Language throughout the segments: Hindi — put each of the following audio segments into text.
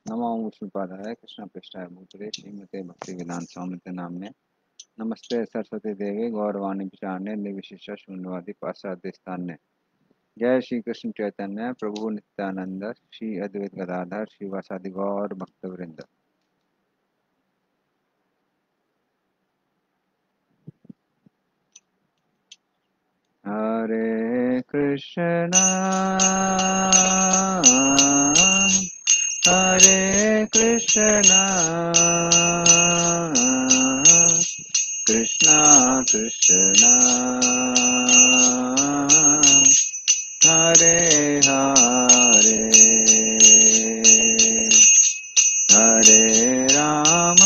नमो विष्णुपादाय कृष्ण पृष्ठाय भूतले श्रीमते भक्ति वेदांत स्वामी नामने नमस्ते सरस्वती देवी गौरवाणी प्रचारणे निर्विशेष शून्यवादी पाश्चात्य स्थान्य। जय श्री कृष्ण चैतन्य प्रभु नित्यानंद श्री अद्वैत गदाधर श्रीवासादि गौर भक्तवृंद। हरे कृष्णा हरे कृष्णा कृष्णा कृष्णा हरे हरे हरे राम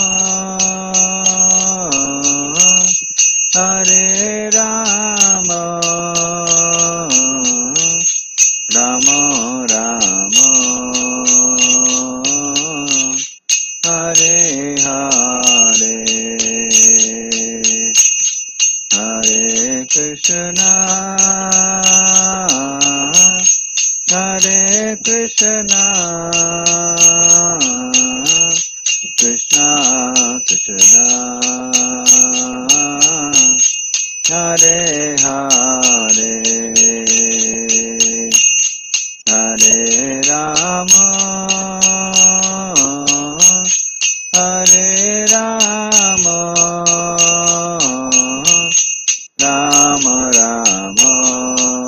हरे राम राम राम हरे हरे हरे कृष्णा हरे कृष्णा कृष्णा कृष्णा हरे हरे हरे राम हरे राम राम राम हरे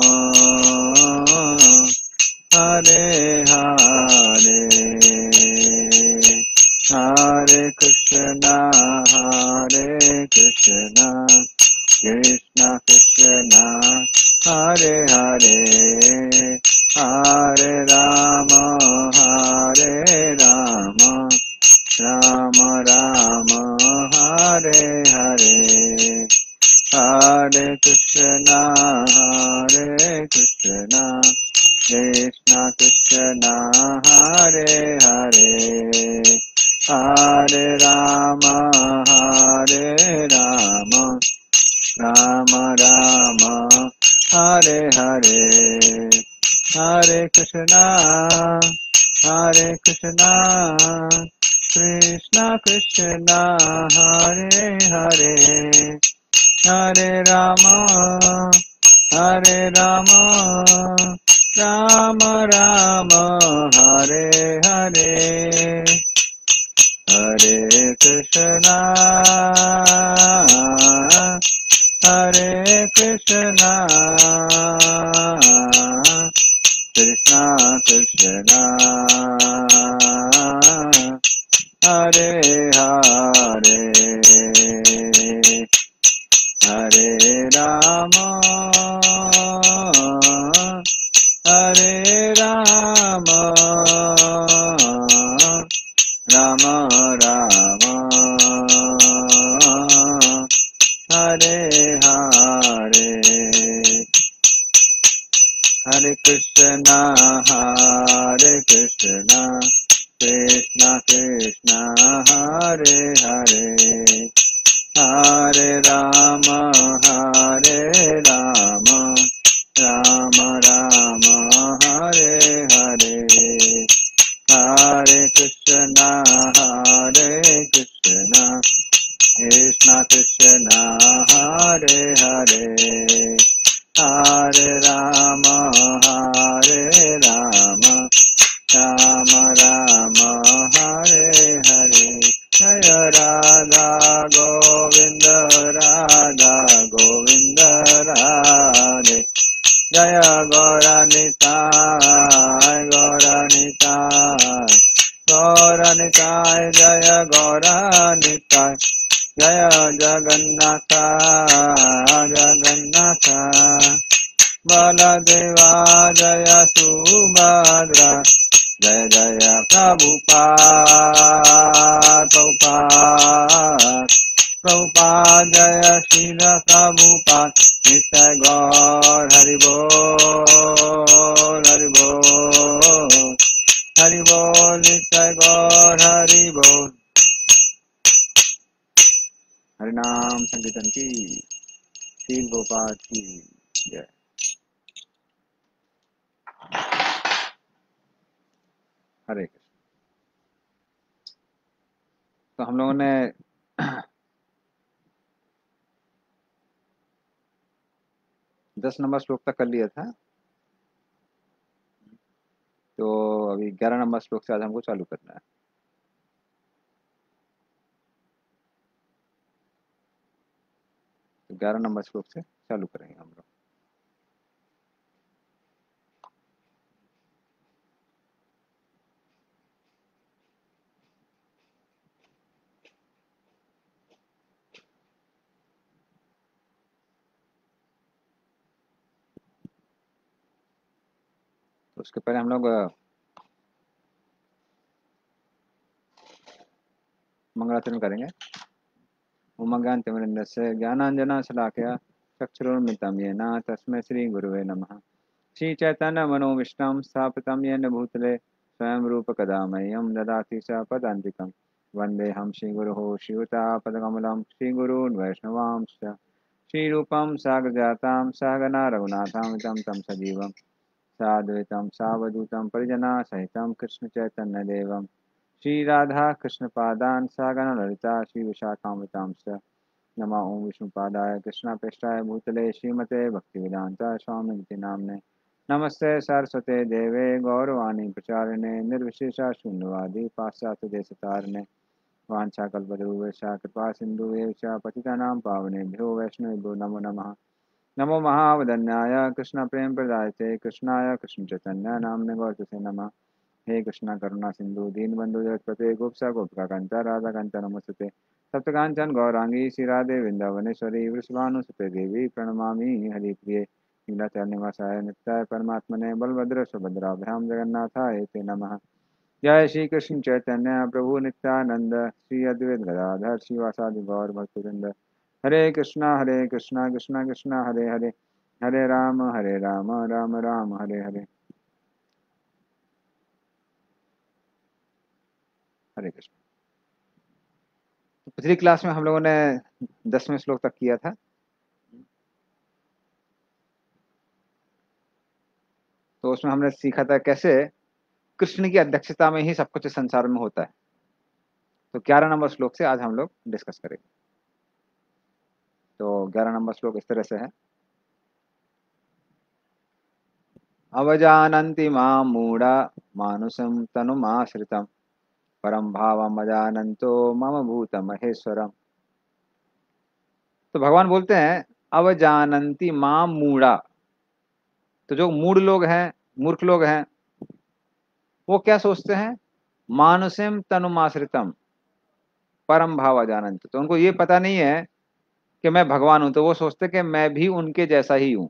हरे हरे कृष्णा कृष्ण कृष्णा हरे हरे हरे राम राम राम हरे हरे हरे कृष्णा कृष्ण कृष्णा हरे हरे हरे राम राम राम हरे हरे हरे कृष्णा कृष्ण कृष्णा हरे हरे हरे राम राम राम हरे हरे हरे कृष्णा कृष्ण कृष्णा हरे हरे हरे राम राम राम हरे हरे हरे कृष्णा कृष्ण कृष्ण हरे हरे हरे राम राम राम हरे हरे हरे कृष्णा कृष्ण कृष्ण हरे हरे हरे राम राम हरे हरे जय राधा गोविंद राधे जय गौरनिताय जय गौरनिताय जय जगन्नाथ बलदेवा जय सुभद्रा जय जय प्रभुपाद जय श्रील प्रभुपाद नित्य गौर हरि बोल नित्य गौर हरि बोल। हरिनाम संकीर्तन की श्री गोपाल की जय। हरे कृष्ण। तो हम लोगों ने 10 नंबर श्लोक तक कर लिया था। तो अभी 11 नंबर श्लोक से आज हमको चालू करना है। तो 11 नंबर श्लोक से चालू करेंगे हम लोग। तो उसके पहले हम लोग मंगलाचरण करेंगे। उमज्ञानतिमिरन्दस्य ज्ञानाञ्जनशलाकया चक्षुरुन्मिलितं येन तस्मै श्रीगुरुवे नमः। श्रीचैतन्यमनोभीष्टं स्थापितं येन भूतले स्वयं रूपकदा मह्यं ददाति स पदान्तिकं। वन्देऽहं श्रीगुरुः श्रीयुतापदकमलं श्रीगुरून् वैष्णवांश्च श्रीरूपं साग्रजातं सहगना रघुनाथं तं सजीवं साद्वैतं सावधूतं परिजनसहितं कृष्णचैतन्यदेवं श्रीराधा कृष्णपादान् सहगना ललिता श्रीविशाखान्वितांश्च नमः ओं विष्णुपादाय कृष्णाप्रेष्ठाय भूतले श्रीमते भक्तिवेदांता स्वामिनिति नाम्ने नमस्ते सरस्वते देवे गौरवाणी प्रचारिणे निर्विशेषा शून्यवादी पाश्चात्य देशतारिणे वाञ्छाकल्पतरुभ्यश्च कृपा सिन्धुभ्यश्च पतितानां पावनेभ्यो वैष्णवेभ्यो नमो नमः। नमो महावदन्याय कृष्ण प्रेम प्रदायते कृष्णाय कृष्ण चैतन्य नाम्ने गौरतसे नमः। हे कृष्णा करुणा सिंधु दीनबंधु जगत्पते गोपसा गोपिकांता राधाकांता नमस्ते सप्तकांचन गौरांगी श्रीराधे वृंदावनेश्वरी वृषभानुसुते देवी प्रणमामि हरिप्रिये नीलाचलनिवासाय नित्याय परमात्मने बलभद्र सुभद्राभ्याम जगन्नाथाय ते नमः। जय श्री कृष्ण चैतन्य प्रभु नित्यानंद श्री अद्वैत गदाधर श्रीवासादि गौर भक्तवृंद हरे कृष्णा कृष्णा कृष्णा हरे हरे हरे राम राम राम हरे हरे हरे कृष्ण। पिछली क्लास में हम लोगों ने 10वें श्लोक तक किया था। तो उसमें हमने सीखा था कैसे कृष्ण की अध्यक्षता में ही सब कुछ इस संसार में होता है। तो 11 नंबर श्लोक से आज हम लोग डिस्कस करेंगे। तो 11 नंबर श्लोक इस तरह से है। अवजानन्ति मां मूढ़ा मानुषं तनुमाश्रितं परम भावमजानन्तो मम भूत महेश्वरम। तो भगवान बोलते हैं अवजानन्ति मां मूढ़ा। तो जो मूढ़ लोग हैं, मूर्ख लोग हैं, वो क्या सोचते हैं? मानुषम तनुमाश्रितम परम भाव जानंत। तो उनको ये पता नहीं है कि मैं भगवान हूं, तो वो सोचते कि मैं भी उनके जैसा ही हूं।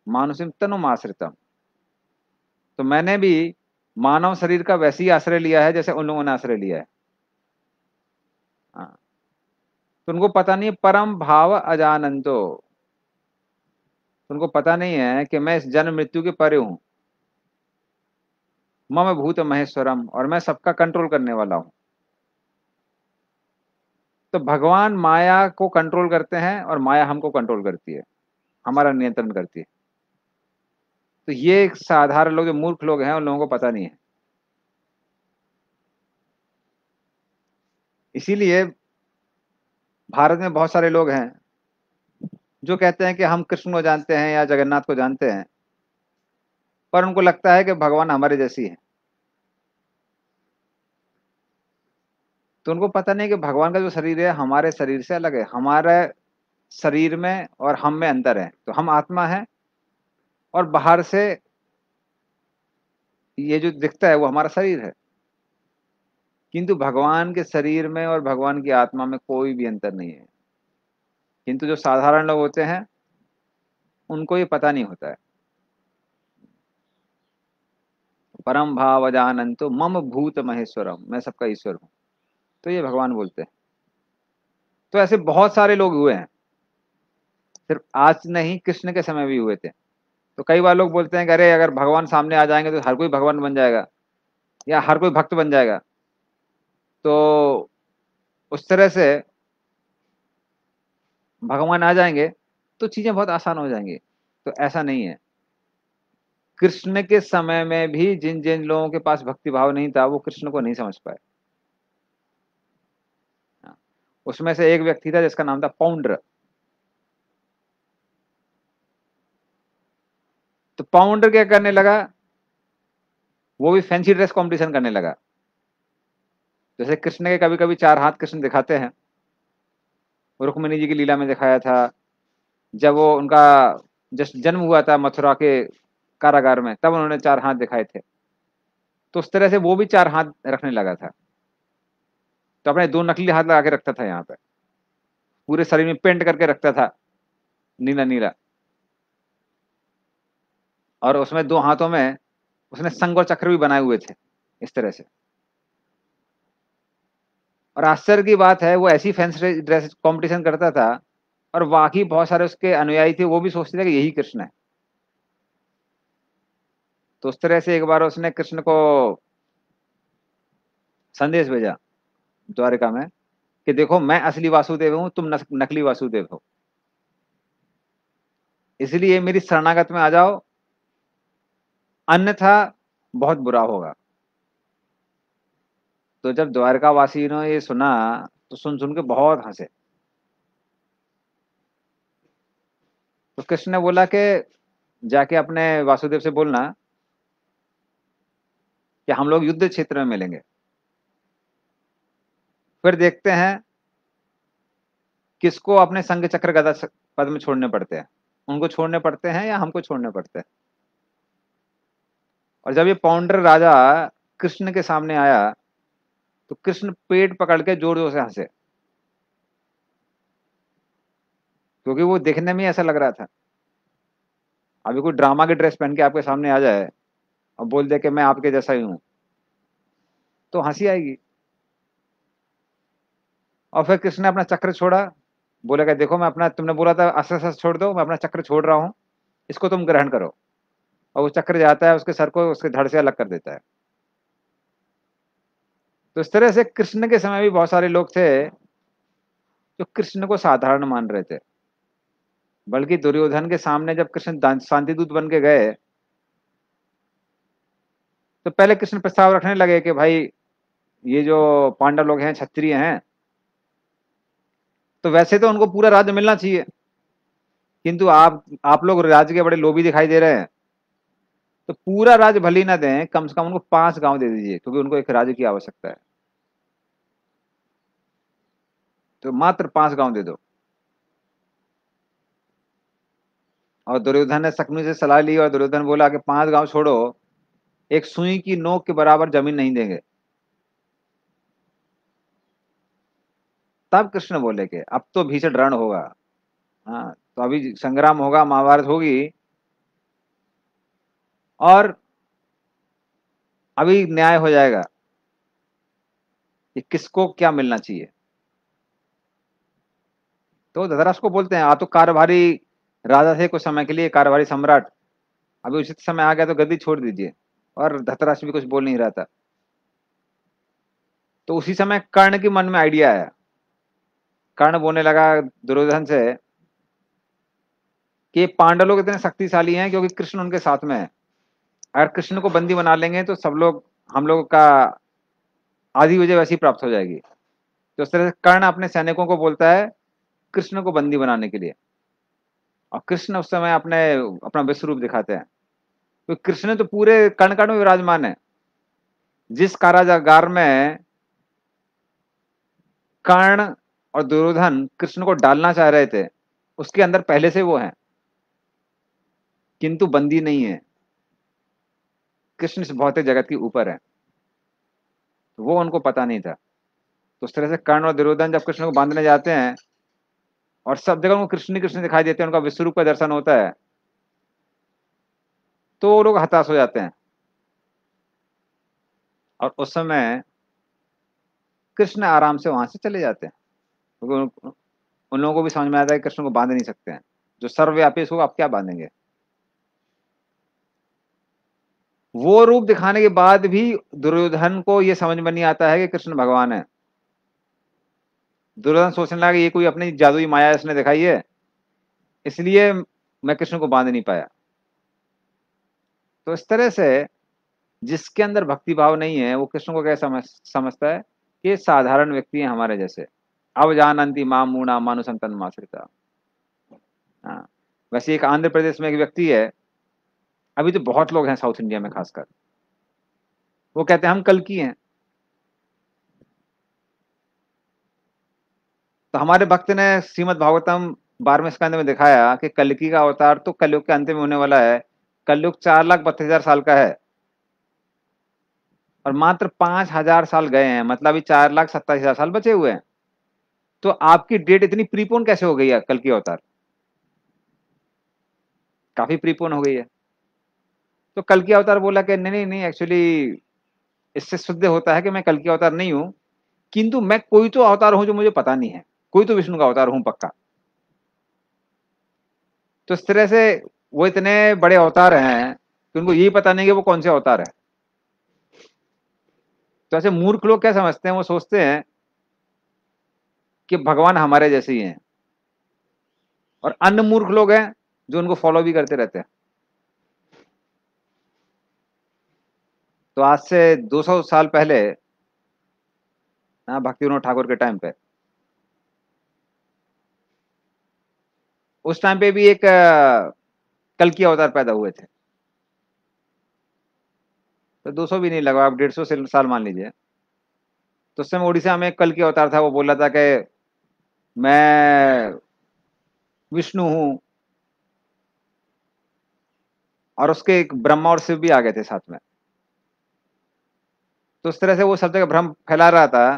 मानुषम तनुमाश्रितम, तो मैंने भी मानव शरीर का वैसे ही आश्रय लिया है जैसे उन लोगों ने आश्रय लिया है। हाँ। तो उनको पता नहीं है परम भाव अजानंतो। उनको पता नहीं है कि मैं इस जन्म मृत्यु के परे हूं। मम भूत महेश्वरम, और मैं सबका कंट्रोल करने वाला हूं। तो भगवान माया को कंट्रोल करते हैं और माया हमको कंट्रोल करती है, हमारा नियंत्रण करती है। तो ये एक साधारण लोग, जो मूर्ख लोग हैं, उन लोगों को पता नहीं है। इसीलिए भारत में बहुत सारे लोग हैं जो कहते हैं कि हम कृष्ण को जानते हैं या जगन्नाथ को जानते हैं, पर उनको लगता है कि भगवान हमारे जैसी है। तो उनको पता नहीं कि भगवान का जो शरीर है हमारे शरीर से अलग है। हमारे शरीर में और हम में अंतर है। तो हम आत्मा है और बाहर से ये जो दिखता है वो हमारा शरीर है। किंतु भगवान के शरीर में और भगवान की आत्मा में कोई भी अंतर नहीं है। किंतु जो साधारण लोग होते हैं उनको ये पता नहीं होता है। परम भाव जानंतु मम भूत महेश्वरम, मैं सबका ईश्वर हूं। तो ये भगवान बोलते हैं। तो ऐसे बहुत सारे लोग हुए हैं, सिर्फ आज नहीं, कृष्ण के समय भी हुए थे। तो कई बार लोग बोलते हैं कि अरे अगर भगवान सामने आ जाएंगे तो हर कोई भगवान बन जाएगा या हर कोई भक्त बन जाएगा। तो उस तरह से भगवान आ जाएंगे तो चीजें बहुत आसान हो जाएंगी। तो ऐसा नहीं है। कृष्ण के समय में भी जिन जिन लोगों के पास भक्ति भाव नहीं था वो कृष्ण को नहीं समझ पाए। उसमें से एक व्यक्ति था जिसका नाम था पाउंडर। तो पाउंडर क्या करने लगा, वो भी फैंसी ड्रेस कंपटीशन करने लगा। जैसे कृष्ण के कभी कभी 4 हाथ कृष्ण दिखाते हैं, रुक्मिणी जी की लीला में दिखाया था, जब वो उनका जस्ट जन्म हुआ था मथुरा के कारागार में, तब उन्होंने 4 हाथ दिखाए थे। तो उस तरह से वो भी 4 हाथ रखने लगा था। तो अपने 2 नकली हाथ लगा के रखता था यहाँ पे, पूरे शरीर में पेंट करके रखता था नीला नीला, और उसमें 2 हाथों में उसने संग और चक्र भी बनाए हुए थे इस तरह से। और आश्चर्य की बात है, वो ऐसी फैंसी ड्रेस कंपटीशन करता था, और बाकी बहुत सारे उसके अनुयायी थे, वो भी सोचते थे कि यही कृष्ण है। तो उस तरह से एक बार उसने कृष्ण को संदेश भेजा द्वारिका में कि देखो मैं असली वासुदेव हूं, तुम नकली वासुदेव हो, इसलिए मेरी शरणागत में आ जाओ, अन्यथा बहुत बुरा होगा। तो जब द्वारका वासियों ने ये सुना, तो सुन सुन के बहुत हंसे। तो कृष्ण ने बोला कि जाके अपने वासुदेव से बोलना कि हम लोग युद्ध क्षेत्र में मिलेंगे, फिर देखते हैं किसको अपने संग चक्र गदा पद में छोड़ने पड़ते हैं, उनको छोड़ने पड़ते हैं या हमको छोड़ने पड़ते हैं। और जब ये पौंड्र राजा कृष्ण के सामने आया, तो कृष्ण पेट पकड़ के जोर जोर से हंसे, क्योंकि वो देखने में ही ऐसा लग रहा था। अभी कोई ड्रामा की ड्रेस पहन के आपके सामने आ जाए और बोल दे कि मैं आपके जैसा ही हूं, तो हंसी आएगी। और फिर कृष्ण ने अपना चक्र छोड़ा, बोलेगा देखो मैं अपना, तुमने बोला था अस्त्र शस्त्र छोड़ दो, मैं अपना चक्र छोड़ रहा हूं, इसको तुम ग्रहण करो। और वो चक्र जाता है उसके सर को उसके धड़ से अलग कर देता है। तो इस तरह से कृष्ण के समय भी बहुत सारे लोग थे जो कृष्ण को साधारण मान रहे थे। बल्कि दुर्योधन के सामने जब कृष्ण शांति दूत बन के गए, तो पहले कृष्ण प्रस्ताव रखने लगे कि भाई ये जो पांडव लोग हैं क्षत्रिय हैं, तो वैसे तो उनको पूरा राज्य मिलना चाहिए, किंतु आप लोग राज्य के बड़े लोभी दिखाई दे रहे हैं, तो पूरा राज्य भले ही ना दें, कम से कम उनको 5 गांव दे दीजिए, क्योंकि उनको एक राज्य की आवश्यकता है। तो मात्र 5 गांव दे दो। और दुर्योधन ने शकुनी से सलाह ली, और दुर्योधन बोला कि 5 गांव छोड़ो, एक सुई की नोक के बराबर जमीन नहीं देंगे। तब कृष्ण बोले कि अब तो भीषण रण होगा। हाँ, तो अभी संग्राम होगा, महाभारत होगी, और अभी न्याय हो जाएगा कि किसको क्या मिलना चाहिए। तो धृतराष्ट्र को बोलते हैं, आप तो कारभारी राजा थे कुछ समय के लिए, कारभारी सम्राट, अभी उचित समय आ गया तो गद्दी छोड़ दीजिए। और धृतराष्ट्र भी कुछ बोल नहीं रहा था। तो उसी समय कर्ण के मन में आइडिया आया। कर्ण बोलने लगा दुर्योधन से कि पांडव लोग इतने शक्तिशाली हैं क्योंकि कृष्ण उनके साथ में है। अगर कृष्ण को बंदी बना लेंगे तो सब लोग, हम लोग का आधी विजय वैसी प्राप्त हो जाएगी। तो इस तरह से कर्ण अपने सैनिकों को बोलता है कृष्ण को बंदी बनाने के लिए। और कृष्ण उस समय अपने अपना विश्व रूप दिखाते हैं। तो कृष्ण तो पूरे कण कण में विराजमान है। जिस कारागार में कर्ण और दुर्योधन कृष्ण को डालना चाह रहे थे, उसके अंदर पहले से वो हैं, किंतु बंदी नहीं है। कृष्ण इस भौतिक जगत के ऊपर है, तो वो उनको पता नहीं था। तो उस तरह से कर्ण और दुर्योधन जब कृष्ण को बांधने जाते हैं, और सब जगह उनको कृष्ण ही कृष्ण दिखाई देते हैं, उनका विश्व रूप का दर्शन होता है, तो वो लोग हताश हो जाते हैं। और उस समय कृष्ण आराम से वहां से चले जाते हैं, क्योंकि उन लोगों को भी समझ में आता है कि कृष्ण को बांध नहीं सकते हैं, जो सर्वव्यापी है उसको आप क्या बांधेंगे। वो रूप दिखाने के बाद भी दुर्योधन को ये समझ में नहीं आता है कि कृष्ण भगवान है। दुर्योधन सोचने लगा कि ये कोई अपनी जादुई माया इसने दिखाई है, इसलिए मैं कृष्ण को बांध नहीं पाया। तो इस तरह से जिसके अंदर भक्ति भाव नहीं है, वो कृष्ण को क्या समझता है कि ये साधारण व्यक्ति है हमारे जैसे। अवजानन्ति माम मूढ़ा मानुसंतन माश्रिता। हाँ, वैसे एक आंध्र प्रदेश में एक व्यक्ति है, अभी तो बहुत लोग हैं साउथ इंडिया में खासकर, वो कहते हैं हम कल की हैं। तो हमारे भक्त ने श्रीमद् भागवतम 12वें स्कंद में दिखाया कि कल्कि का अवतार तो कलयुग के अंत में होने वाला है। कलयुग 4,32,000 साल का है और मात्र 5,000 साल गए हैं, मतलब अभी 4,27,000 साल बचे हुए हैं। तो आपकी डेट इतनी प्रीपोन कैसे हो गई है? कल की अवतार काफी प्रीपोन हो गई है। तो कल की अवतार बोला कि नहीं नहीं नहीं, एक्चुअली इससे सिद्ध होता है कि मैं कल की अवतार नहीं हूं, किंतु मैं कोई तो अवतार हूं जो मुझे पता नहीं है, कोई तो विष्णु का अवतार हूं पक्का। तो इस तरह से वो इतने बड़े अवतार हैं कि उनको यही पता नहीं कि वो कौन से अवतार है। तो ऐसे मूर्ख लोग क्या समझते हैं, वो सोचते हैं कि भगवान हमारे जैसे ही हैं, और अन्य मूर्ख लोग हैं जो उनको फॉलो भी करते रहते हैं। तो आज से 200 साल पहले, हाँ, भक्ति विनोद ठाकुर के टाइम पे, उस टाइम पे भी एक कल की अवतार पैदा हुए थे। तो 200 भी नहीं लगा, आप 150 साल मान लीजिए। तो उस समय उड़ीसा में एक कल की अवतार था, वो बोल रहा था कि मैं विष्णु हूं, और उसके एक ब्रह्मा और शिव भी आ गए थे साथ में। तो उस तरह से वो सब जगह भ्रम फैला रहा था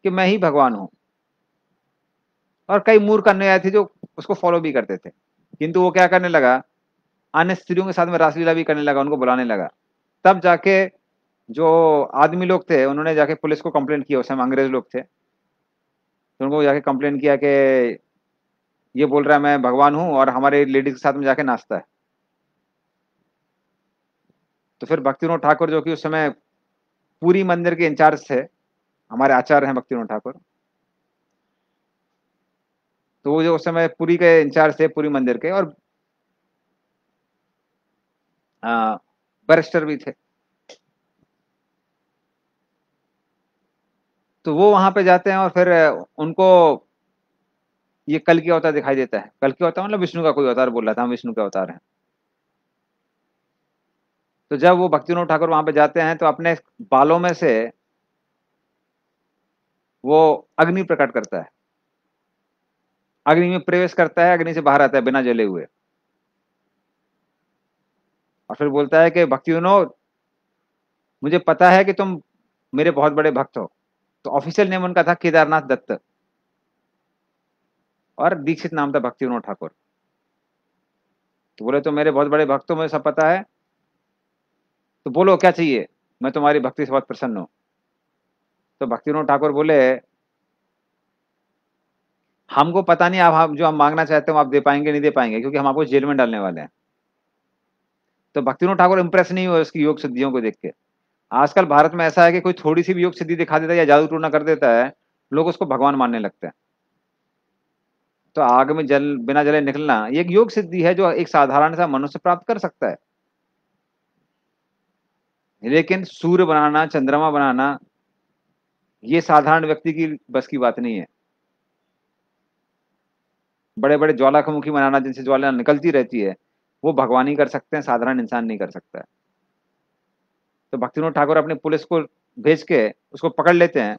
कि मैं ही भगवान हूं, और कई मूर्ख अनुयायी थे जो उसको फॉलो भी करते थे। किंतु वो क्या करने लगा, अन्य स्त्रियों के साथ में रासलीला भी करने लगा, उनको बुलाने लगा। तब जाके जो आदमी लोग थे उन्होंने जाके पुलिस को कंप्लेंट किया, उस समय अंग्रेज लोग थे, तो उनको जाके कंप्लेंट किया कि ये बोल रहा है मैं भगवान हूं और हमारे लेडीज के साथ में जाके नाचता है। तो फिर भक्तिविनोद ठाकुर, जो कि उस समय पूरी मंदिर के इंचार्ज थे, हमारे आचार्य हैं भक्तिविनोद ठाकुर, तो वो जो उस समय पूरी के इंचार्ज थे, पूरी मंदिर के, और बैरिस्टर भी थे। तो वो वहां पे जाते हैं और फिर उनको ये कल की अवतार दिखाई देता है। कल की अवतार मतलब विष्णु का कोई अवतार बोल रहा था, हम विष्णु के अवतार हैं। तो जब वो भक्तिविनोद ठाकुर वहां पे जाते हैं तो अपने बालों में से वो अग्नि प्रकट करता है, अग्नि में प्रवेश करता है, अग्नि से बाहर आता है बिना जले हुए, और फिर बोलता है कि भक्तिविनोद, मुझे पता है कि तुम मेरे बहुत बड़े भक्त हो। तो ऑफिशियल नेम उनका था केदारनाथ दत्त, और दीक्षित नाम था भक्तिविनोद ठाकुर। तो बोले तो मेरे बहुत बड़े भक्त हो, मुझे सब पता है, तो बोलो क्या चाहिए, मैं तुम्हारी भक्ति से बहुत प्रसन्न हूं। तो भक्तिविनोद ठाकुर बोले, हमको पता नहीं आप जो हम मांगना चाहते हो आप दे पाएंगे नहीं दे पाएंगे, क्योंकि हम आपको जेल में डालने वाले हैं। तो भक्तिविनोद ठाकुर इंप्रेस नहीं हुए उसकी योग सिद्धियों को देख के। आजकल भारत में ऐसा है कि कोई थोड़ी सी भी योग सिद्धि दिखा देता है या जादू टूना कर देता है, लोग उसको भगवान मानने लगते हैं। तो आग में जल बिना जले निकलना ये एक योग सिद्धि है जो एक साधारण सा मनुष्य प्राप्त कर सकता है। लेकिन सूर्य बनाना, चंद्रमा बनाना, ये साधारण व्यक्ति की बस की बात नहीं है। बड़े बड़े ज्वालामुखी बनाना, जिनसे ज्वाला निकलती रहती है, वो भगवान ही कर सकते हैं, साधारण इंसान नहीं कर सकता है। तो भक्तिविनोद ठाकुर अपनी पुलिस को भेज के उसको पकड़ लेते हैं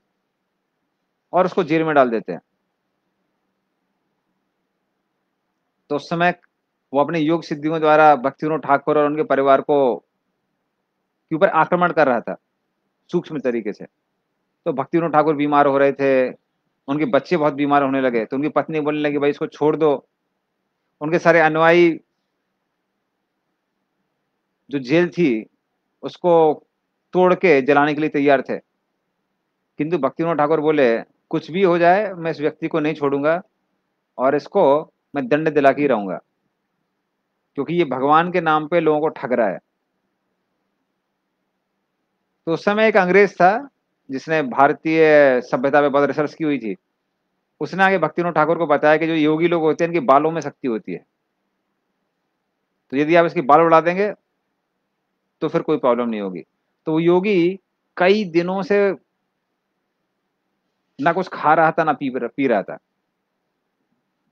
और उसको जेल में डाल देते हैं। तो उस समय वो अपने योग सिद्धियों द्वारा भक्तिविनोद ठाकुर और उनके परिवार को के ऊपर आक्रमण कर रहा था सूक्ष्म तरीके से। तो भक्तिविनोद ठाकुर बीमार हो रहे थे, उनके बच्चे बहुत बीमार होने लगे, तो उनकी पत्नी बोलने लगी भाई इसको छोड़ दो। उनके सारे अनुयायी जो जेल थी उसको तोड़ के जलाने के लिए तैयार थे, किंतु भक्तिविनोद ठाकुर बोले कुछ भी हो जाए मैं इस व्यक्ति को नहीं छोड़ूंगा, और इसको मैं दंड दिला के ही रहूंगा, क्योंकि ये भगवान के नाम पे लोगों को ठग रहा है। तो उस समय एक अंग्रेज था जिसने भारतीय सभ्यता पे बहुत रिसर्च की हुई थी, उसने आगे भक्तिविनोद ठाकुर को बताया कि जो योगी लोग होते हैं इनके बालों में शक्ति होती है, तो यदि आप इसके बाल उड़ा देंगे तो फिर कोई प्रॉब्लम नहीं होगी। तो वो योगी कई दिनों से ना कुछ खा रहा था ना पी रहा था,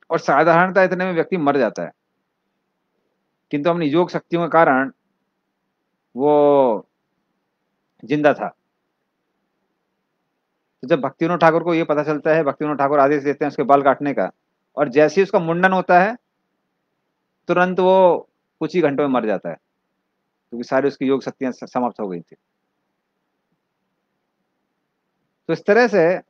और साधारणतः इतने में व्यक्ति मर जाता है। किंतु अपनी योग शक्तियों के कारण वो जिंदा था। तो जब भक्तिविनोद ठाकुर को ये पता चलता है, भक्तिविनोद ठाकुर आदेश देते हैं उसके बाल काटने का, और जैसे ही उसका मुंडन होता है तुरंत वो कुछ ही घंटों में मर जाता है, क्योंकि सारी उसकी योग शक्तियां समाप्त हो गई थी। तो इस तरह से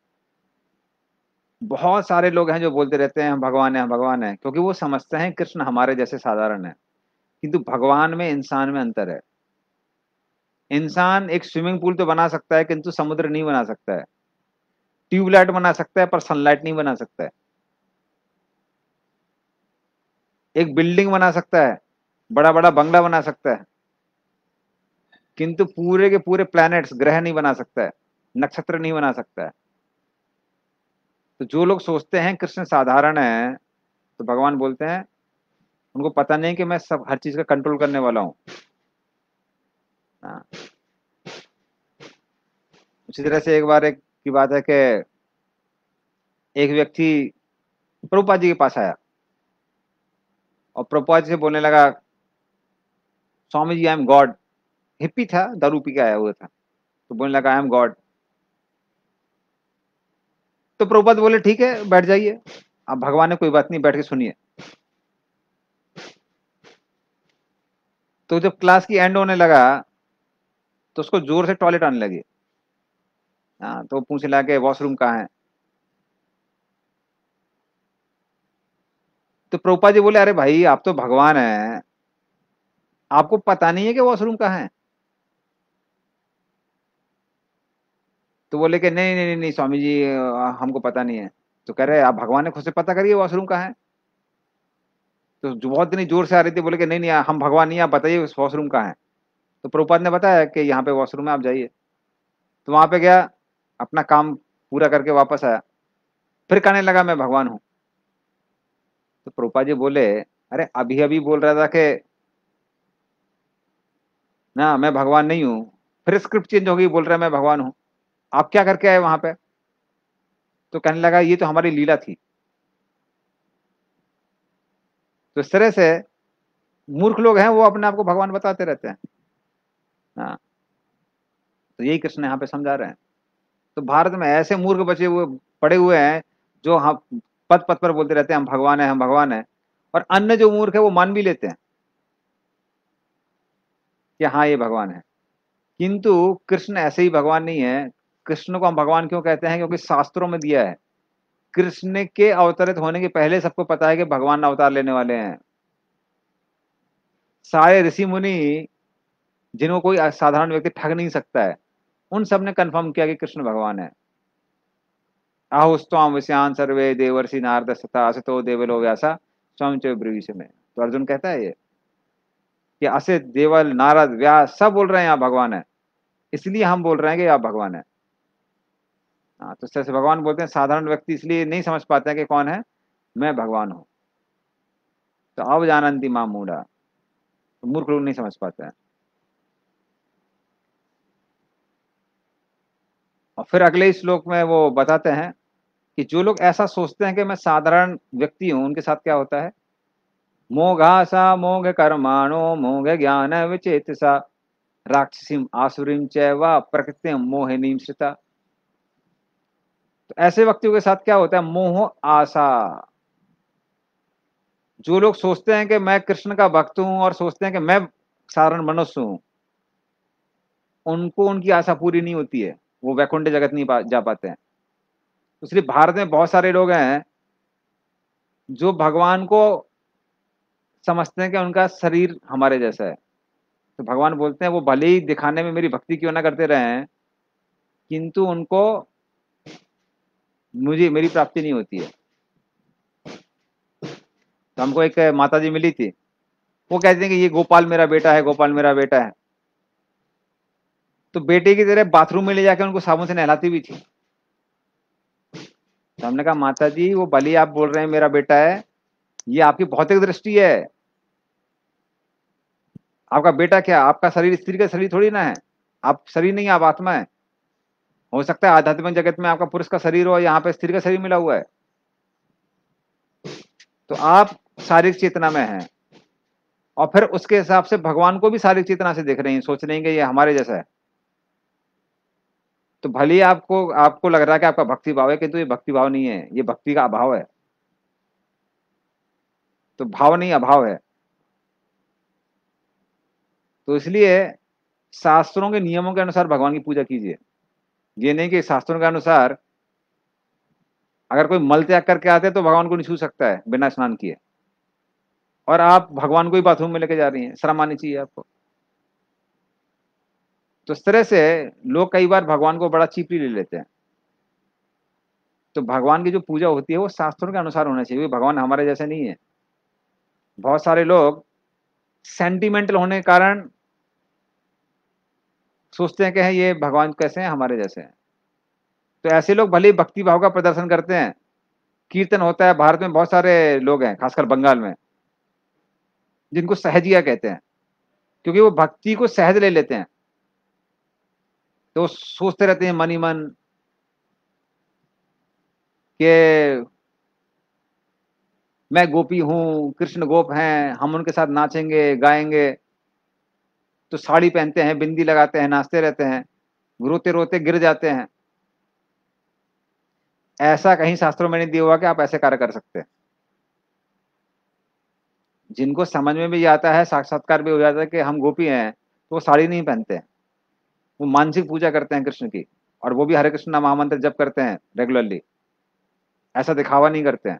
बहुत सारे लोग हैं जो बोलते रहते हैं हम भगवान है, हम भगवान है, क्योंकि वो समझते हैं कृष्ण हमारे जैसे साधारण है। किंतु भगवान में इंसान में अंतर है। इंसान एक स्विमिंग पूल तो बना सकता है किंतु समुद्र नहीं बना सकता है। ट्यूबलाइट बना सकता है पर सनलाइट नहीं बना सकता है। एक बिल्डिंग बना सकता है, बड़ा बड़ा बंगला बना सकता है, किंतु पूरे के पूरे प्लैनेट्स, ग्रह नहीं बना सकता है, नक्षत्र नहीं बना सकता है। तो जो लोग सोचते हैं कृष्ण साधारण है, तो भगवान बोलते हैं उनको पता नहीं कि मैं सब हर चीज का कंट्रोल करने वाला हूं। हाँ। उसी तरह से एक बार एक की बात है कि एक व्यक्ति प्रभुपाद जी के पास आया और प्रभुपाद जी से बोलने लगा, Swami ji I am God. Hippie था, दारू पी के आया हुआ था, तो बोलने लगा आई एम गॉड। तो प्रभुपाद बोले ठीक है बैठ जाइए, अब भगवान ने कोई बात नहीं, बैठ के सुनिए। तो जब क्लास की एंड होने लगा तो उसको जोर से टॉयलेट आने लगी। हाँ, तो पूछने लगा कि वॉशरूम कहाँ है। तो प्रभुपाद जी बोले अरे भाई आप तो भगवान हैं, आपको पता नहीं है कि वॉशरूम कहाँ है। तो बोले कि नहीं नहीं नहीं नहीं स्वामी जी हमको पता नहीं है। तो कह रहे आप भगवान ने खुद से पता करिए वॉशरूम कहाँ है। तो जो बहुत इतनी जोर से आ रही थी, बोले कि नहीं नहीं हम भगवान नहीं, आप बताइए उस वॉशरूम कहाँ है। तो प्रभुपाद ने बताया कि यहाँ पे वॉशरूम है, आप जाइए। तो वहां पे गया, अपना काम पूरा करके वापस आया, फिर कहने लगा मैं भगवान हूँ। तो प्रभुपाद जी बोले अरे अभी अभी बोल रहा था कि ना मैं भगवान नहीं हूँ, फिर स्क्रिप्ट चेंज हो गई, बोल रहा है मैं भगवान हूँ। आप क्या करके आए वहां पे। तो कहने लगा ये तो हमारी लीला थी। तो इस तरह से मूर्ख लोग हैं वो अपने आप को भगवान बताते रहते हैं। हाँ, तो यही कृष्ण यहाँ पे समझा रहे हैं। तो भारत में ऐसे मूर्ख बचे हुए पड़े हुए हैं जो हम पद पद पर बोलते रहते हैं हम भगवान है, हम भगवान है, और अन्य जो मूर्ख है वो मान भी लेते हैं कि हाँ ये भगवान है। किंतु कृष्ण ऐसे ही भगवान नहीं है। कृष्ण को हम भगवान क्यों कहते हैं, क्योंकि शास्त्रों में दिया है। कृष्ण के अवतरित होने के पहले सबको पता है कि भगवान अवतार लेने वाले हैं। सारे ऋषि मुनि जिनको कोई साधारण व्यक्ति ठग नहीं सकता है, उन सब ने कंफर्म किया कि कृष्ण भगवान है। आहुस्त्वाम विषयान सर्वे देवर्षि नारद तथा असतो देवलो व्यासा स्वयं च ब्रवीष में। तो अर्जुन कहता है ये कि असित देवल नारद व्यास सब बोल रहे हैं यहाँ भगवान है, इसलिए हम बोल रहे हैं कि आप भगवान है। हाँ, तो इस तरह से भगवान बोलते हैं साधारण व्यक्ति इसलिए नहीं समझ पाते हैं कि कौन है, मैं भगवान हूँ। तो अब जानंती मां मूढ़ा, तो मूर्ख लोग नहीं समझ पाते हैं। और फिर अगले श्लोक में वो बताते हैं कि जो लोग ऐसा सोचते हैं कि मैं साधारण व्यक्ति हूं, उनके साथ क्या होता है। मोघासा मोघ कर्माणो मोघ ज्ञान विचेतसा राक्षसीम आसुरीम चैवा प्रकृति मोहिनीम श्रिता। तो ऐसे व्यक्तियों के साथ क्या होता है, मोह आशा। जो लोग सोचते हैं कि मैं कृष्ण का भक्त हूं और सोचते हैं कि मैं साधारण मनुष्य हूं, उनको उनकी आशा पूरी नहीं होती है, वो वैकुंठ जगत नहीं जा पाते हैं। तो सिर्फ भारत में बहुत सारे लोग हैं जो भगवान को समझते हैं कि उनका शरीर हमारे जैसा है। तो भगवान बोलते हैं वो भले ही दिखाने में मेरी भक्ति क्यों ना करते रहे हैं, किंतु उनको मुझे मेरी प्राप्ति नहीं होती है। तो हमको एक माता जी मिली थी, वो कहती हैं कि ये गोपाल मेरा बेटा है, गोपाल मेरा बेटा है। तो बेटे की तरह बाथरूम में ले जाकर उनको साबुन से नहलाती भी थी। तो हमने कहा माता जी वो भले ही आप बोल रहे हैं मेरा बेटा है, ये आपकी भौतिक दृष्टि है। आपका बेटा क्या, आपका शरीर स्त्री का शरीर थोड़ी ना है, आप शरीर नहीं आप आत्मा है। हो सकता है आध्यात्मिक जगत में आपका पुरुष का शरीर हो, यहाँ पे स्त्री का शरीर मिला हुआ है, तो आप शारीरिक चेतना में हैं, और फिर उसके हिसाब से भगवान को भी शारीरिक चेतना से देख रहे हैं, सोच रहे हैं कि ये हमारे जैसा है। तो भले ही आपको आपको लग रहा है कि आपका भक्ति भाव है, किंतु ये भक्ति भाव नहीं है, ये भक्ति का अभाव है। तो भाव नहीं, अभाव है। तो इसलिए शास्त्रों के नियमों के अनुसार भगवान की पूजा कीजिए। ये नहीं कि शास्त्रों के अनुसार अगर कोई मल त्याग करके आते हैं तो भगवान को नहीं छू सकता है बिना स्नान किए, और आप भगवान को ही बाथरूम में लेके जा रही हैं, शर्म आनी चाहिए आपको। तो इस तरह से लोग कई बार भगवान को बड़ा चीपली ले लेते हैं। तो भगवान की जो पूजा होती है वो शास्त्रों के अनुसार होना चाहिए, भगवान हमारे जैसे नहीं है। बहुत सारे लोग सेंटिमेंटल होने के कारण सोचते हैं कि है ये भगवान कैसे हैं, हमारे जैसे हैं। तो ऐसे लोग भले ही भक्ति भाव का प्रदर्शन करते हैं, कीर्तन होता है, भारत में बहुत सारे लोग हैं खासकर बंगाल में जिनको सहजिया कहते हैं, क्योंकि वो भक्ति को सहज ले लेते हैं। तो वो सोचते रहते हैं मन ही मन कि मैं गोपी हूं, कृष्ण गोप हैं, हम उनके साथ नाचेंगे गाएंगे। तो साड़ी पहनते हैं, बिंदी लगाते हैं, नाचते रहते हैं, रोते रोते गिर जाते हैं। ऐसा कहीं शास्त्रों में नहीं दिया हुआ कि आप ऐसे कार्य कर सकते हैं। जिनको समझ में भी आता है, साक्षात्कार भी हो जाता है कि हम गोपी हैं, तो वो साड़ी नहीं पहनते हैं, वो मानसिक पूजा करते हैं कृष्ण की, और वो भी हरे कृष्ण नाम महामंत्र जप करते हैं रेगुलरली, ऐसा दिखावा नहीं करते हैं।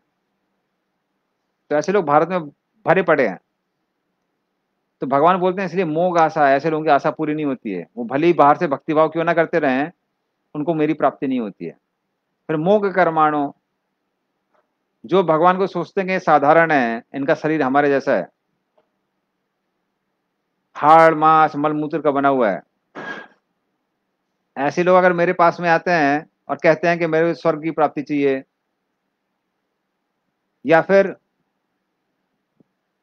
तो ऐसे लोग भारत में भरे पड़े हैं। तो भगवान बोलते हैं इसलिए मोग आशा, ऐसे लोगों की आशा पूरी नहीं होती है, वो भले ही बाहर से भक्तिभाव क्यों ना करते रहें, उनको मेरी प्राप्ति नहीं होती है। फिर मोग कर्माणो, जो भगवान को सोचते हैं कि ये साधारण है, इनका शरीर हमारे जैसा है, हाड़ मांस मलमूत्र का बना हुआ है, ऐसे लोग अगर मेरे पास में आते हैं और कहते हैं कि मेरे को स्वर्ग की प्राप्ति चाहिए, या फिर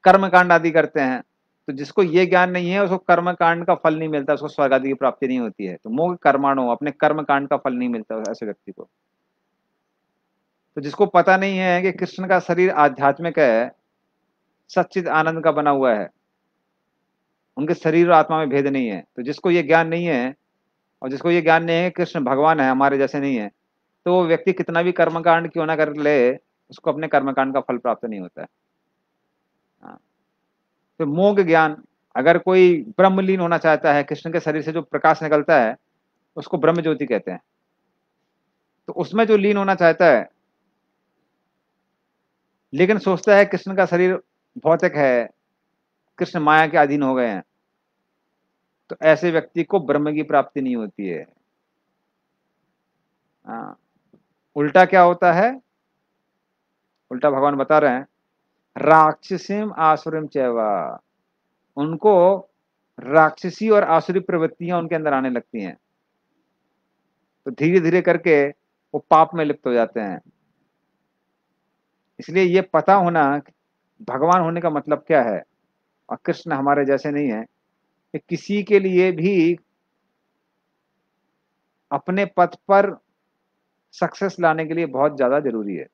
कर्म कांड आदि करते हैं, तो जिसको ये ज्ञान नहीं है उसको कर्म कांड का फल नहीं मिलता, उसको स्वर्ग आदि की प्राप्ति नहीं होती है। तो मोह कर्माणु, अपने कर्म कांड का फल नहीं मिलता ऐसे व्यक्ति को। तो जिसको पता नहीं है कि कृष्ण का शरीर आध्यात्मिक है, सच्चिद आनंद का बना हुआ है, उनके शरीर और आत्मा में भेद नहीं है, तो जिसको ये ज्ञान नहीं है, और जिसको ये ज्ञान नहीं है कि कृष्ण भगवान है, हमारे जैसे नहीं है, तो वो व्यक्ति कितना भी कर्मकांड क्यों ना कर ले, उसको अपने कर्मकांड का फल प्राप्त नहीं होता है। हाँ। तो मोग ज्ञान, अगर कोई ब्रह्मलीन होना चाहता है, कृष्ण के शरीर से जो प्रकाश निकलता है उसको ब्रह्म ज्योति कहते हैं, तो उसमें जो लीन होना चाहता है लेकिन सोचता है कृष्ण का शरीर भौतिक है, कृष्ण माया के अधीन हो गए हैं, तो ऐसे व्यक्ति को ब्रह्म की प्राप्ति नहीं होती है। हाँ। उल्टा क्या होता है, उल्टा भगवान बता रहे हैं, राक्षसीम आसुरीम चैवा, उनको राक्षसी और आसुरी प्रवृत्तियां उनके अंदर आने लगती हैं, तो धीरे धीरे करके वो पाप में लिप्त हो जाते हैं। इसलिए ये पता होना कि भगवान होने का मतलब क्या है, और कृष्ण हमारे जैसे नहीं है, कि किसी के लिए भी अपने पथ पर सक्सेस लाने के लिए बहुत ज्यादा जरूरी है।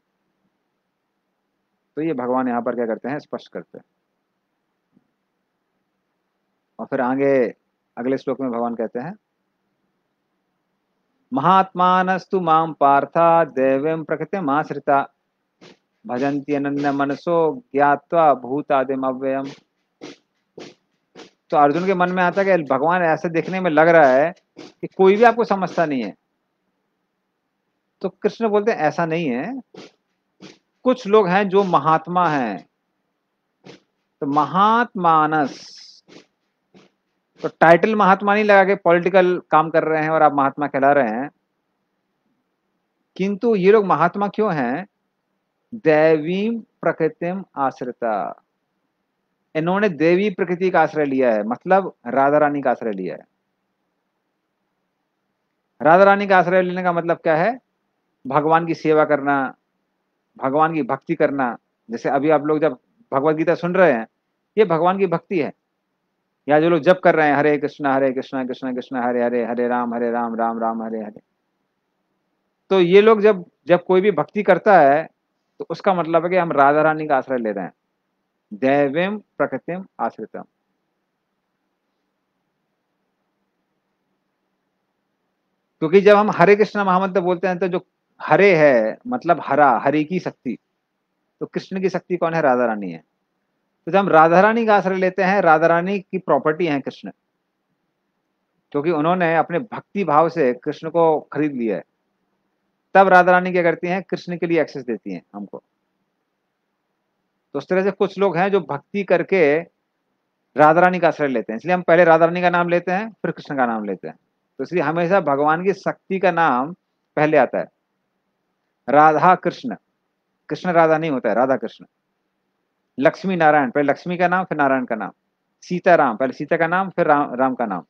तो ये भगवान यहाँ पर क्या करते हैं, स्पष्ट करते हैं। और फिर आगे अगले श्लोक में भगवान कहते हैं, महात्मानस्तु माम पार्था दैवम प्रकृतिम आश्रिता भजन्ति अनन्य मनसो ज्ञात्वा भूतादिम अव्ययम। तो अर्जुन के मन में आता है कि भगवान ऐसे देखने में लग रहा है कि कोई भी आपको समझता नहीं है। तो कृष्ण बोलते हैं ऐसा नहीं है, कुछ लोग हैं जो महात्मा हैं। तो महात्मानस, तो टाइटल महात्मा नहीं लगा के पॉलिटिकल काम कर रहे हैं और आप महात्मा कहला रहे हैं, किंतु ये लोग महात्मा क्यों हैं, दैवी प्रकृतिम आश्रिता, इन्होंने देवी प्रकृति का आश्रय लिया है, मतलब राधा रानी का आश्रय लिया है। राधा रानी का आश्रय लेने का मतलब क्या है, भगवान की सेवा करना, भगवान की भक्ति करना। जैसे अभी आप लोग जब भगवत गीता सुन रहे हैं, ये भगवान की भक्ति है। या जो लोग जप कर रहे हैं, हरे कृष्णा कृष्णा कृष्णा कृष्णा हरे हरे, हरे राम राम राम हरे हरे, तो ये लोग जब जब कोई भी भक्ति करता है तो उसका मतलब है कि हम राधा रानी का आश्रय ले रहे हैं। दैवीम प्रकृतिम आश्रितम। क्योंकि जब हम हरे कृष्ण महामंत्र बोलते हैं तो जो हरे है मतलब हरा, हरि की शक्ति। तो कृष्ण की शक्ति कौन है? राधा रानी है। तो जब हम राधा रानी का आश्रय लेते हैं, राधा रानी की प्रॉपर्टी है कृष्ण, क्योंकि उन्होंने अपने भक्ति भाव से कृष्ण को खरीद लिया है। तब राधा रानी क्या करती हैं? कृष्ण के लिए एक्सेस देती हैं हमको। तो उस तरह से कुछ लोग हैं जो भक्ति करके राधा रानी का आश्रय लेते हैं, इसलिए हम पहले राधा रानी का नाम लेते हैं फिर कृष्ण का नाम लेते हैं। तो इसलिए हमेशा भगवान की शक्ति का नाम पहले आता है। राधा कृष्ण, कृष्ण राधा नहीं होता है, राधा कृष्ण। लक्ष्मी नारायण, पहले लक्ष्मी का नाम फिर नारायण का नाम। सीता राम, पहले सीता का नाम फिर राम का नाम।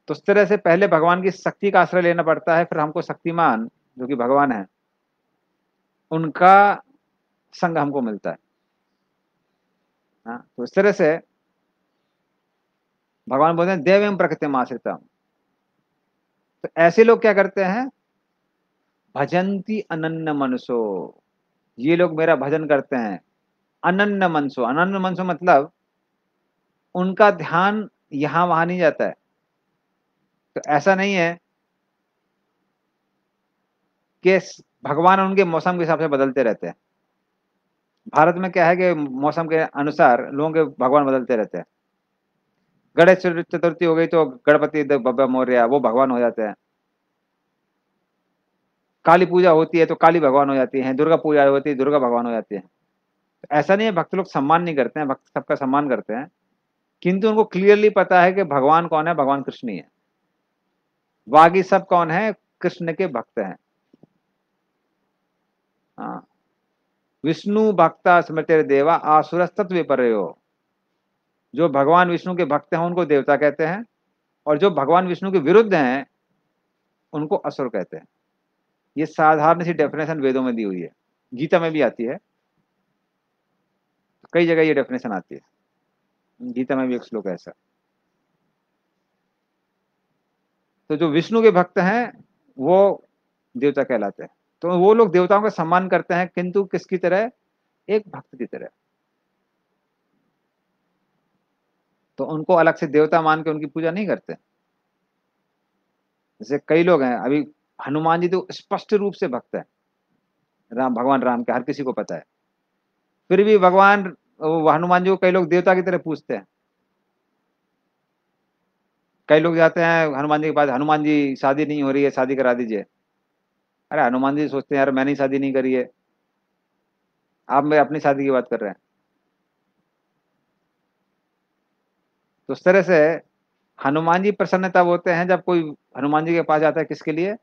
तो उस तरह से पहले भगवान की शक्ति का आश्रय लेना पड़ता है, फिर हमको शक्तिमान जो कि भगवान है उनका संग हमको मिलता है। हाँ, तो इस तरह से भगवान बोलते हैं देव एवं प्रकृति आश्रितम। तो ऐसे लोग क्या करते हैं? भजंती अनन्य मनसो। ये लोग मेरा भजन करते हैं अनन्य मनसो। अनन्य मनसो मतलब उनका ध्यान यहां वहां नहीं जाता है। तो ऐसा नहीं है कि भगवान उनके मौसम के हिसाब से बदलते रहते हैं। भारत में क्या है कि मौसम के अनुसार लोगों के भगवान बदलते रहते हैं। गणेश चतुर्थी हो गई तो गणपति बप्पा मौर्य वो भगवान हो जाते हैं। काली पूजा होती है तो काली भगवान हो जाती है। दुर्गा पूजा होती है, दुर्गा भगवान हो जाती है। तो ऐसा नहीं है भक्त लोग सम्मान नहीं करते हैं, भक्त सबका सम्मान करते हैं, किंतु उनको क्लियरली पता है कि भगवान कौन है, भगवान कृष्ण ही है। बाकी सब कौन है? कृष्ण के भक्त हैं। हाँ, विष्णु भक्ता स्मृतिर देवा आसुर तत्व विपर्यो। जो भगवान विष्णु के भक्त हैं उनको देवता कहते हैं, और जो भगवान विष्णु के विरुद्ध हैं उनको असुर कहते हैं। ये साधारण सी डेफिनेशन वेदों में दी हुई है, गीता में भी आती है, कई जगह ये डेफिनेशन आती है। गीता में भी एक श्लोक है ऐसा। तो जो विष्णु के भक्त हैं वो देवता कहलाते हैं। तो वो लोग देवताओं का सम्मान करते हैं, किंतु किसकी तरह? एक भक्त की तरह। तो उनको अलग से देवता मान के उनकी पूजा नहीं करते। जैसे कई लोग हैं, अभी हनुमान जी तो स्पष्ट रूप से भक्त है राम, भगवान राम के, हर किसी को पता है। फिर भी भगवान हनुमान जी को कई लोग देवता की तरह पूछते हैं। कई लोग जाते हैं हनुमान जी के पास, हनुमान जी शादी नहीं हो रही है, शादी करा दीजिए। अरे हनुमान जी सोचते हैं यार मैंने शादी नहीं करी है, आप मेरे अपनी शादी की बात कर रहे हैं। तो उस तरह से हनुमान जी प्रसन्न तब होते हैं जब कोई हनुमान जी के पास जाता है, किसके लिए?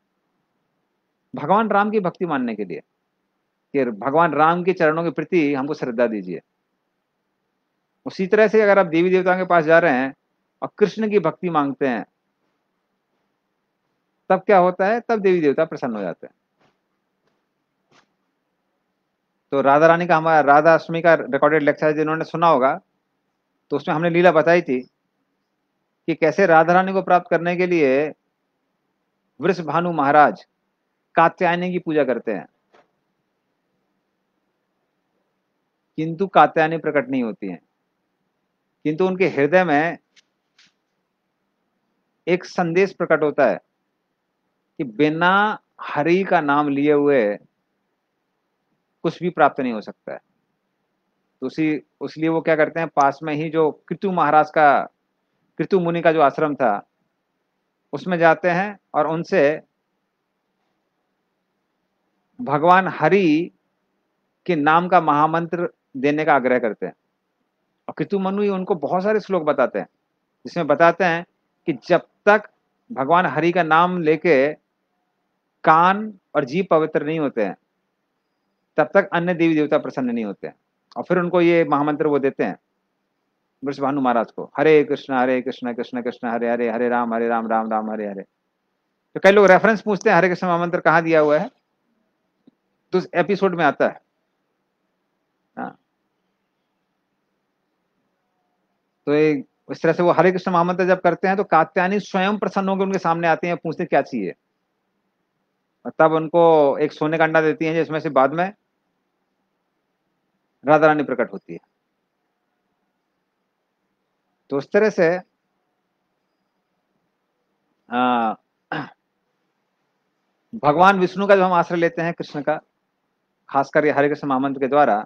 भगवान राम की भक्ति मानने के लिए, कि भगवान राम के चरणों के प्रति हमको श्रद्धा दीजिए। उसी तरह से अगर आप देवी देवताओं के पास जा रहे हैं और कृष्ण की भक्ति मांगते हैं, तब क्या होता है? तब देवी देवता प्रसन्न हो जाते हैं। तो राधा रानी का, हमारा राधा अष्टमी का रिकॉर्डेड लेक्चर जिन्होंने सुना होगा, तो उसमें हमने लीला बताई थी कि कैसे राधा रानी को प्राप्त करने के लिए वृषभानु महाराज कात्यायनी की पूजा करते हैं, किंतु कात्यायनी प्रकट नहीं होती हैं। किंतु उनके हृदय में एक संदेश प्रकट होता है कि बिना हरि का नाम लिए हुए कुछ भी प्राप्त नहीं हो सकता है। तो उसी उसलिए वो क्या करते हैं, पास में ही जो कृतु महाराज का, कृतु मुनि का जो आश्रम था उसमें जाते हैं और उनसे भगवान हरि के नाम का महामंत्र देने का आग्रह करते हैं। और कृतु मनु ही उनको बहुत सारे श्लोक बताते हैं, जिसमें बताते हैं कि जब तक भगवान हरि का नाम लेके कान और जीभ पवित्र नहीं होते हैं, तब तक अन्य देवी देवता प्रसन्न नहीं होते हैं। और फिर उनको ये महामंत्र वो देते हैं वृषभानु महाराज को, हरे कृष्ण कृष्ण कृष्ण हरे हरे, हरे राम राम राम हरे हरे। तो कई लोग रेफरेंस पूछते हैं हरे कृष्ण महामंत्र कहाँ दिया हुआ है, तो उस एपिसोड में आता है। हाँ, तो इस तरह से वो हरे कृष्ण महामंत्र जब करते हैं तो कात्यायनी स्वयं प्रसन्न होकर उनके सामने आते हैं, पूछते क्या चाहिए। और तब उनको एक सोने का अंडा देती हैं जिसमें से बाद में राधा रानी प्रकट होती है। तो उस तरह से आ, भगवान विष्णु का जब हम आश्रय लेते हैं कृष्ण का, खासकर ये हरे कृष्ण महामंत्र के द्वारा,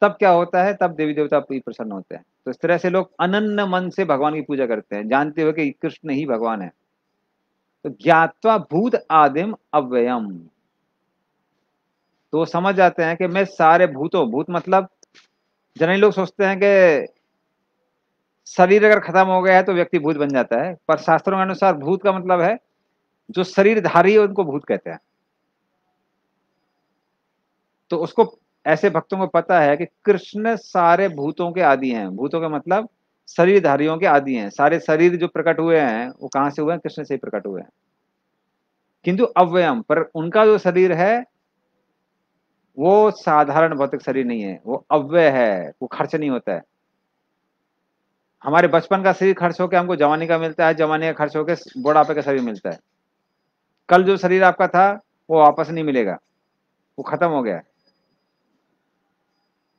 तब क्या होता है, तब देवी देवता भी प्रसन्न होते हैं। तो इस तरह से लोग अनन्य मन से भगवान की पूजा करते हैं, जानते हुए कि कृष्ण ही भगवान है। तो ज्ञात्वा भूत आदिम अव्ययम, तो वो समझ जाते हैं कि मैं सारे भूतों, भूत मतलब जनरली लोग सोचते हैं कि शरीर अगर खत्म हो गया है तो व्यक्ति भूत बन जाता है, पर शास्त्रों के अनुसार भूत का मतलब है जो शरीरधारी है उनको भूत कहते हैं। तो उसको, ऐसे भक्तों को पता है कि कृष्ण सारे भूतों के आदि हैं। भूतों का मतलब शरीरधारियों के आदि हैं। सारे शरीर जो प्रकट हुए हैं वो कहां से हुए हैं, कृष्ण से ही प्रकट हुए हैं। किंतु अव्ययम, पर उनका जो शरीर है वो साधारण भौतिक शरीर नहीं है, वो अव्यय है, वो खर्च नहीं होता है। हमारे बचपन का शरीर खर्च होकर हमको जवानी का मिलता है, जवानी का खर्च होकर बुढ़ापे का शरीर मिलता है। कल जो शरीर आपका था वो वापस नहीं मिलेगा, वो खत्म हो गया है।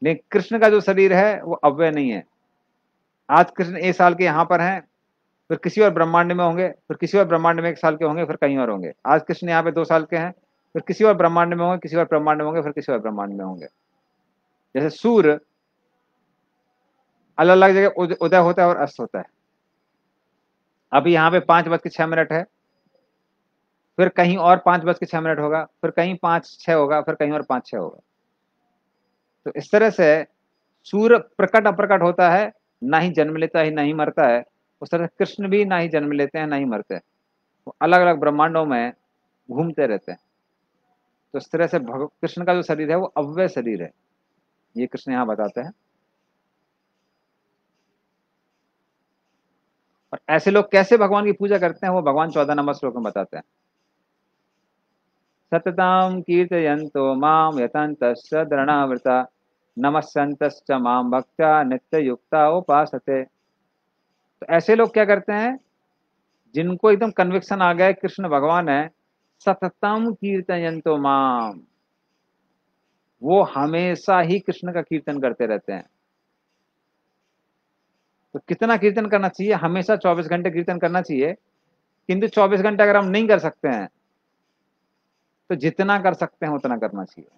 लेकिन कृष्ण का जो शरीर है वो अव्यय नहीं है। आज कृष्ण 1 साल के यहाँ पर हैं, फिर किसी और ब्रह्मांड में होंगे, फिर किसी और ब्रह्मांड में 1 साल के होंगे, फिर कहीं और होंगे। आज कृष्ण यहाँ पे 2 साल के हैं, फिर किसी और ब्रह्मांड में होंगे, किसी और ब्रह्मांड में होंगे, फिर किसी और ब्रह्मांड में होंगे। जैसे सूर्य अलग अलग जगह उदय होता है और अस्त होता है। अभी यहाँ पे 5:06 है, फिर कहीं और 5:06 होगा, फिर कहीं 5:06 होगा, फिर कहीं और 5:06 होगा। तो इस तरह से सूर्य प्रकट अप्रकट होता है, ना ही जन्म लेता है ना ही मरता है। उस तरह से कृष्ण भी ना ही जन्म लेते हैं ना ही मरते हैं, वो अलग अलग ब्रह्मांडों में घूमते रहते हैं। तो इस तरह से कृष्ण का जो शरीर है वो अव्यय शरीर है, ये कृष्ण यहाँ बताते हैं। और ऐसे लोग कैसे भगवान की पूजा करते हैं वो भगवान 14 नंबर श्लोक में बताते हैं। सततम कीर्तयन्तो माम यतन्तश्च दृढ़ावृता नमस्सन्तश्च माम भक्त्या नित्य युक्ता उपासते। तो ऐसे लोग क्या करते हैं, जिनको एकदम कन्विक्शन आ गया है कृष्ण भगवान है, सततम कीर्तयन्तो माम, वो हमेशा ही कृष्ण का कीर्तन करते रहते हैं। तो कितना कीर्तन करना चाहिए, हमेशा 24 घंटे कीर्तन करना चाहिए। किंतु 24 घंटे अगर हम नहीं कर सकते हैं तो जितना कर सकते हैं उतना करना चाहिए।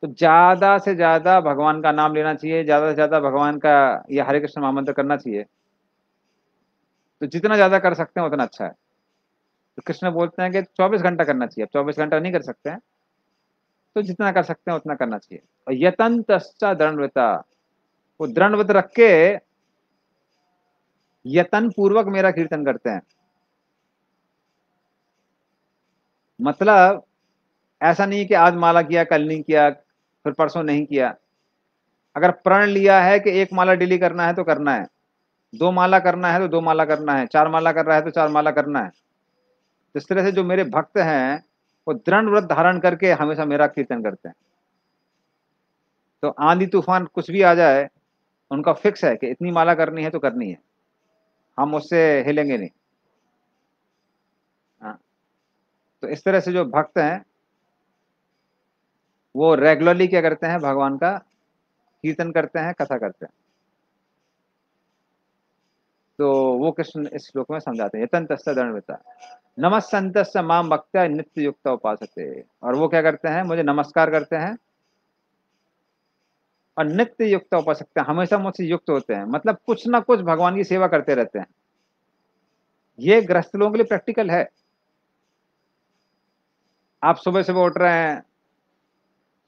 तो ज्यादा से ज्यादा भगवान का नाम लेना चाहिए, ज्यादा से ज्यादा भगवान का ये हरे कृष्ण महामंत्र करना चाहिए। तो जितना ज्यादा कर सकते हैं उतना अच्छा है। तो कृष्ण बोलते हैं कि 24 घंटा करना चाहिए। अब 24 घंटा नहीं कर सकते हैं तो जितना कर सकते हैं उतना करना चाहिए। और यतन तस्चा दृढ़ता, वो दृढ़ रख के यतन पूर्वक मेरा कीर्तन करते हैं। मतलब ऐसा नहीं कि आज माला किया कल नहीं किया फिर परसों नहीं किया। अगर प्रण लिया है कि 1 माला डेली करना है तो करना है, 2 माला करना है तो 2 माला करना है, 4 माला कर रहा है तो 4 माला करना है। इस तरह से जो मेरे भक्त हैं वो दृढ़ व्रत धारण करके हमेशा मेरा कीर्तन करते हैं। तो आंधी तूफान कुछ भी आ जाए, उनका फिक्स है कि इतनी माला करनी है तो करनी है, हम उससे हिलेंगे नहीं। हाँ। तो इस तरह से जो भक्त हैं वो रेगुलरली क्या करते हैं, भगवान का कीर्तन करते हैं, कथा करते हैं। तो वो कृष्ण इस श्लोक में समझाते हैं, यतन तस्य दृढ़ता नमस्सन्तस्य माम भक्त्या नित्य युक्त उपासते। और वो क्या करते हैं, मुझे नमस्कार करते हैं और नित्य युक्त उपासकते हैं, हमेशा मुझसे युक्त होते हैं। मतलब कुछ ना कुछ भगवान की सेवा करते रहते हैं। ये गृहस्थ लोगों के लिए प्रैक्टिकल है। आप सुबह सुबह उठ रहे हैं,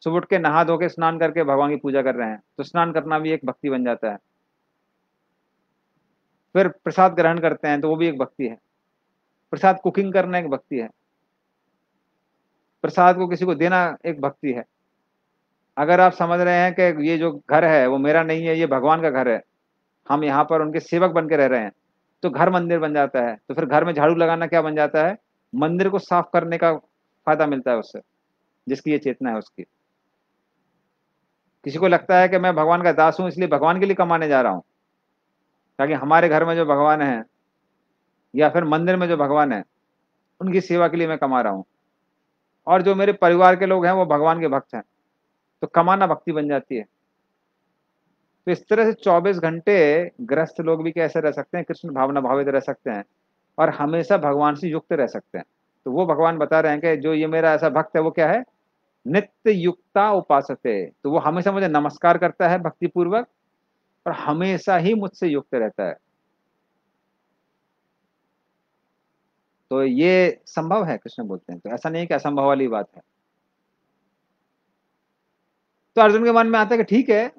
सुबह उठ के नहा धो के स्नान करके भगवान की पूजा कर रहे हैं, तो स्नान करना भी एक भक्ति बन जाता है। फिर प्रसाद ग्रहण करते हैं तो वो भी एक भक्ति है। प्रसाद कुकिंग करना एक भक्ति है। प्रसाद को किसी को देना एक भक्ति है। अगर आप समझ रहे हैं कि ये जो घर है वो मेरा नहीं है, ये भगवान का घर है, हम यहाँ पर उनके सेवक बन के रह रहे हैं, तो घर मंदिर बन जाता है। तो फिर घर में झाड़ू लगाना क्या बन जाता है, मंदिर को साफ करने का फायदा मिलता है उससे, जिसकी ये चेतना है उसकी। किसी को लगता है कि मैं भगवान का दास हूं इसलिए भगवान के लिए कमाने जा रहा हूं, ताकि हमारे घर में जो भगवान है या फिर मंदिर में जो भगवान है उनकी सेवा के लिए मैं कमा रहा हूँ, और जो मेरे परिवार के लोग हैं वो भगवान के भक्त हैं, तो कमाना भक्ति बन जाती है। तो इस तरह से 24 घंटे गृहस्थ लोग भी कैसे रह सकते हैं, कृष्ण भावना भावित रह सकते हैं और हमेशा भगवान से युक्त रह सकते हैं। तो वो भगवान बता रहे हैं कि जो ये मेरा ऐसा भक्त है वो क्या है, नित्य युक्ता उपासते, तो वो हमेशा मुझे नमस्कार करता है भक्ति पूर्वक और हमेशा ही मुझसे युक्त रहता है। तो ये संभव है, कृष्ण बोलते हैं, तो ऐसा नहीं है कि असंभव वाली बात है। तो अर्जुन के मन में आता है कि ठीक है,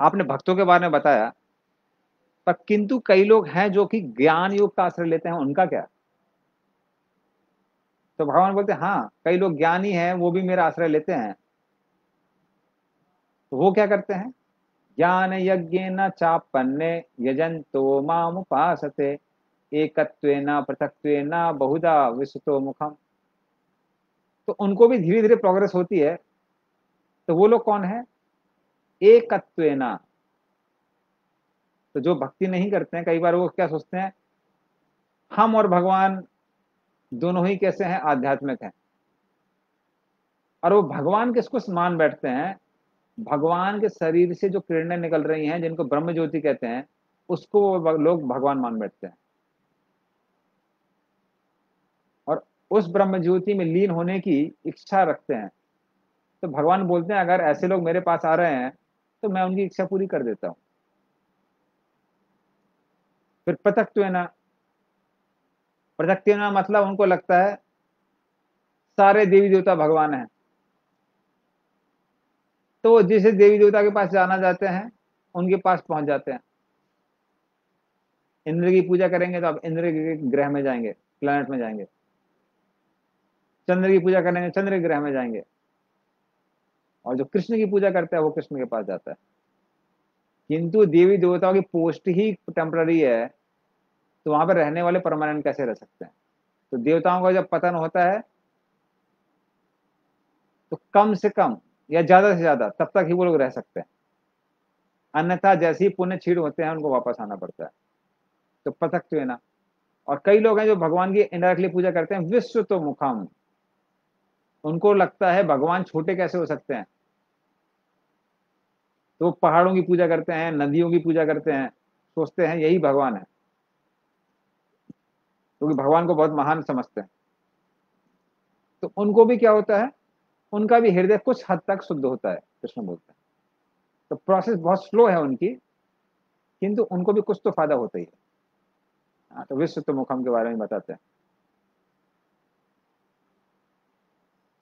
आपने भक्तों के बारे में बताया, पर किंतु कई लोग हैं जो कि ज्ञान योग का आश्रय लेते हैं, उनका क्या? तो भगवान बोलते हैं हाँ, कई लोग ज्ञानी हैं, वो भी मेरा आश्रय लेते हैं। तो वो क्या करते हैं, ज्ञान यज्ञ न चापन्ने यजंतो माम उपासते एकत्वेन पृथक्त्वेन बहुधा विस्ततो मुखम। तो उनको भी धीरे धीरे प्रोग्रेस होती है। तो वो लोग कौन है, एकत्वेन। तो जो भक्ति नहीं करते हैं, कई बार वो क्या सोचते हैं, हम और भगवान दोनों ही कैसे हैं, आध्यात्मिक हैं। और वो भगवान किसको मान बैठते हैं, भगवान के शरीर से जो किरणें निकल रही हैं जिनको ब्रह्म ज्योति कहते हैं, उसको वो लोग भगवान मान बैठते हैं और उस ब्रह्म ज्योति में लीन होने की इच्छा रखते हैं। तो भगवान बोलते हैं अगर ऐसे लोग मेरे पास आ रहे हैं तो मैं उनकी इच्छा पूरी कर देता हूं। फिर पृथक्त्वेन, पृथक्त्वेन मतलब उनको लगता है सारे देवी देवता भगवान हैं, तो वो जिस देवी देवता के पास जाना चाहते हैं उनके पास पहुंच जाते हैं। इंद्र की पूजा करेंगे तो आप इंद्र के ग्रह में जाएंगे, प्लेनेट में जाएंगे। चंद्र की पूजा करेंगे, चंद्र के ग्रह में जाएंगे। और जो कृष्ण की पूजा करता है वो कृष्ण के पास जाता है। किंतु देवी देवताओं की पोस्ट ही टेम्पररी है, तो वहां पर रहने वाले परमानेंट कैसे रह सकते हैं? तो देवताओं का जब पतन होता है तो कम से कम या ज्यादा से ज्यादा तब तक ही वो लोग रह सकते हैं, अन्यथा जैसे ही पुण्य क्षीण होते हैं उनको वापस आना पड़ता है। तो पृथक तो है ना। और कई लोग हैं जो भगवान की इनडायरेक्टली पूजा करते हैं, विश्व तो मुखम, उनको लगता है भगवान छोटे कैसे हो सकते हैं, तो वो पहाड़ों की पूजा करते हैं, नदियों की पूजा करते हैं, सोचते हैं यही भगवान है, क्योंकि भगवान को बहुत महान समझते हैं। तो उनको भी क्या होता है, उनका भी हृदय कुछ हद तक शुद्ध होता है, कृष्ण बोलते हैं। तो प्रोसेस बहुत स्लो है उनकी, किंतु उनको भी कुछ तो फायदा होता ही है। हाँ, तो विश्व तो मुखम के बारे में बताते हैं,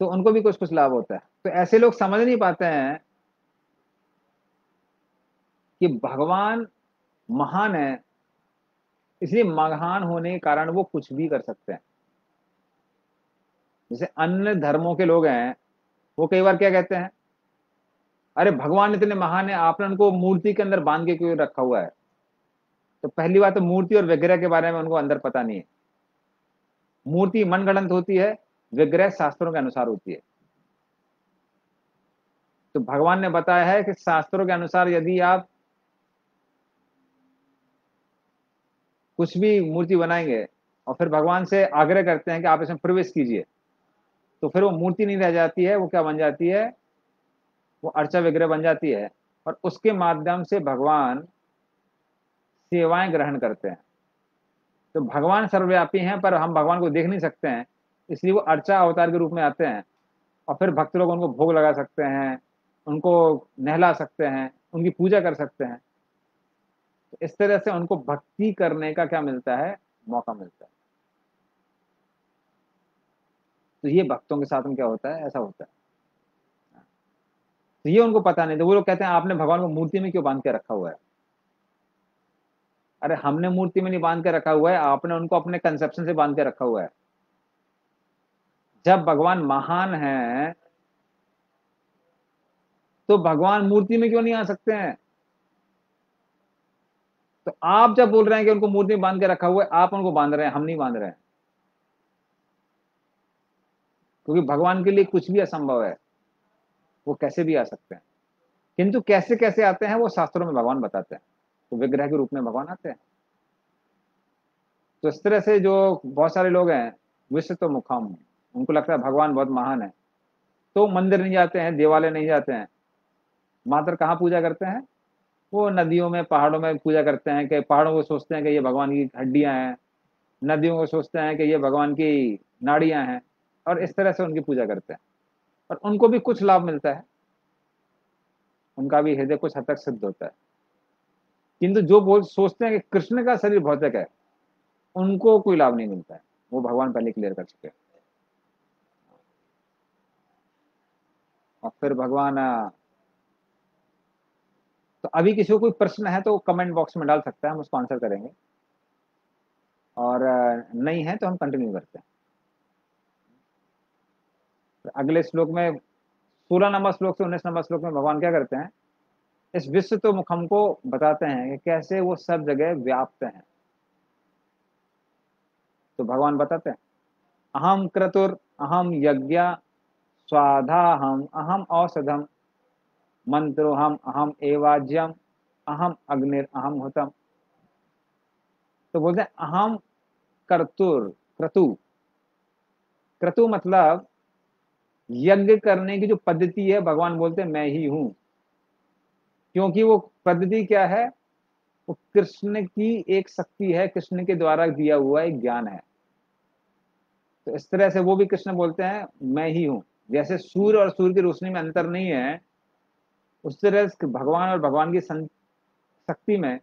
तो उनको भी कुछ कुछ लाभ होता है। तो ऐसे लोग समझ नहीं पाते हैं कि भगवान महान है, इसलिए महान होने के कारण वो कुछ भी कर सकते हैं। जैसे अन्य धर्मों के लोग हैं, वो कई बार क्या कहते हैं, अरे भगवान इतने महान है, आपने उनको मूर्ति के अंदर बांध के क्यों रखा हुआ है? तो पहली बात तो मूर्ति और विग्रह के बारे में उनको अंदर पता नहीं है। मूर्ति मनगढ़ंत होती है, विग्रह शास्त्रों के अनुसार होती है। तो भगवान ने बताया है कि शास्त्रों के अनुसार यदि आप कुछ भी मूर्ति बनाएंगे और फिर भगवान से आग्रह करते हैं कि आप इसमें प्रवेश कीजिए, तो फिर वो मूर्ति नहीं रह जाती है, वो क्या बन जाती है, वो अर्चा विग्रह बन जाती है। और उसके माध्यम से भगवान सेवाएं ग्रहण करते हैं। तो भगवान सर्वव्यापी हैं, पर हम भगवान को देख नहीं सकते हैं, इसलिए वो अर्चा अवतार के रूप में आते हैं। और फिर भक्त लोग उनको भोग लगा सकते हैं, उनको नहला सकते हैं, उनकी पूजा कर सकते हैं। तो इस तरह से उनको भक्ति करने का क्या मिलता है, मौका मिलता है। तो ये भक्तों के साथ में क्या होता है, ऐसा होता है। तो ये उनको पता नहीं, तो वो लोग कहते हैं आपने भगवान को मूर्ति में क्यों बांध के रखा हुआ है? अरे हमने मूर्ति में नहीं बांध के रखा हुआ है, आपने उनको अपने कंसेप्शन से बांध के रखा हुआ है। जब भगवान महान है तो भगवान मूर्ति में क्यों नहीं आ सकते हैं? तो आप जब बोल रहे हैं कि उनको मूर्ति में बांध के रखा हुआ है, आप उनको बांध रहे हैं, हम नहीं बांध रहे हैं। क्योंकि भगवान के लिए कुछ भी असंभव है, वो कैसे भी आ सकते हैं। किंतु कैसे कैसे आते हैं वो शास्त्रों में भगवान बताते हैं। तो विग्रह के रूप में भगवान आते हैं। तो इस तरह से जो बहुत सारे लोग हैं विश्व तो मुखम, उनको लगता है भगवान बहुत महान है, तो मंदिर नहीं जाते हैं, देवालय नहीं जाते हैं, मात्र कहाँ पूजा करते हैं? वो नदियों में, पहाड़ों में पूजा करते हैं, कि पहाड़ों को सोचते हैं कि ये भगवान की हड्डियां हैं, नदियों को सोचते हैं कि ये भगवान की नाड़ियां हैं, और इस तरह से उनकी पूजा करते हैं। और उनको भी कुछ लाभ मिलता है, उनका भी हृदय कुछ हद तक सिद्ध होता है। किंतु जो बोल सोचते हैं कि कृष्ण का शरीर भौतिक है, उनको कोई लाभ नहीं मिलता है, वो भगवान पहले क्लियर कर चुके हैं। और फिर भगवान तो अभी किसी को कोई प्रश्न है तो कमेंट बॉक्स में डाल सकता है, हम उसको आंसर करेंगे, और नहीं है तो हम कंटिन्यू करते हैं। तो अगले श्लोक में 16 नंबर श्लोक से 19 नंबर श्लोक में भगवान क्या करते हैं, इस विश्व तो मुखम को बताते हैं कि कैसे वो सब जगह व्याप्त हैं। तो भगवान बताते हैं, अहम क्रतुर अहम यज्ञ स्वाधा हम अहम औषधम मंत्रोहम अहम एवाज्यम अहम अग्निर अहम होतम। तो बोलते हैं अहम कर्तुर, क्रतु, क्रतु मतलब यज्ञ करने की जो पद्धति है, भगवान बोलते हैं मैं ही हूं। क्योंकि वो पद्धति क्या है, वो कृष्ण की एक शक्ति है, कृष्ण के द्वारा दिया हुआ एक ज्ञान है। तो इस तरह से वो भी कृष्ण बोलते हैं मैं ही हूं। जैसे सूर्य और सूर्य की रोशनी में अंतर नहीं है, उस तरह से भगवान और भगवान की शक्ति में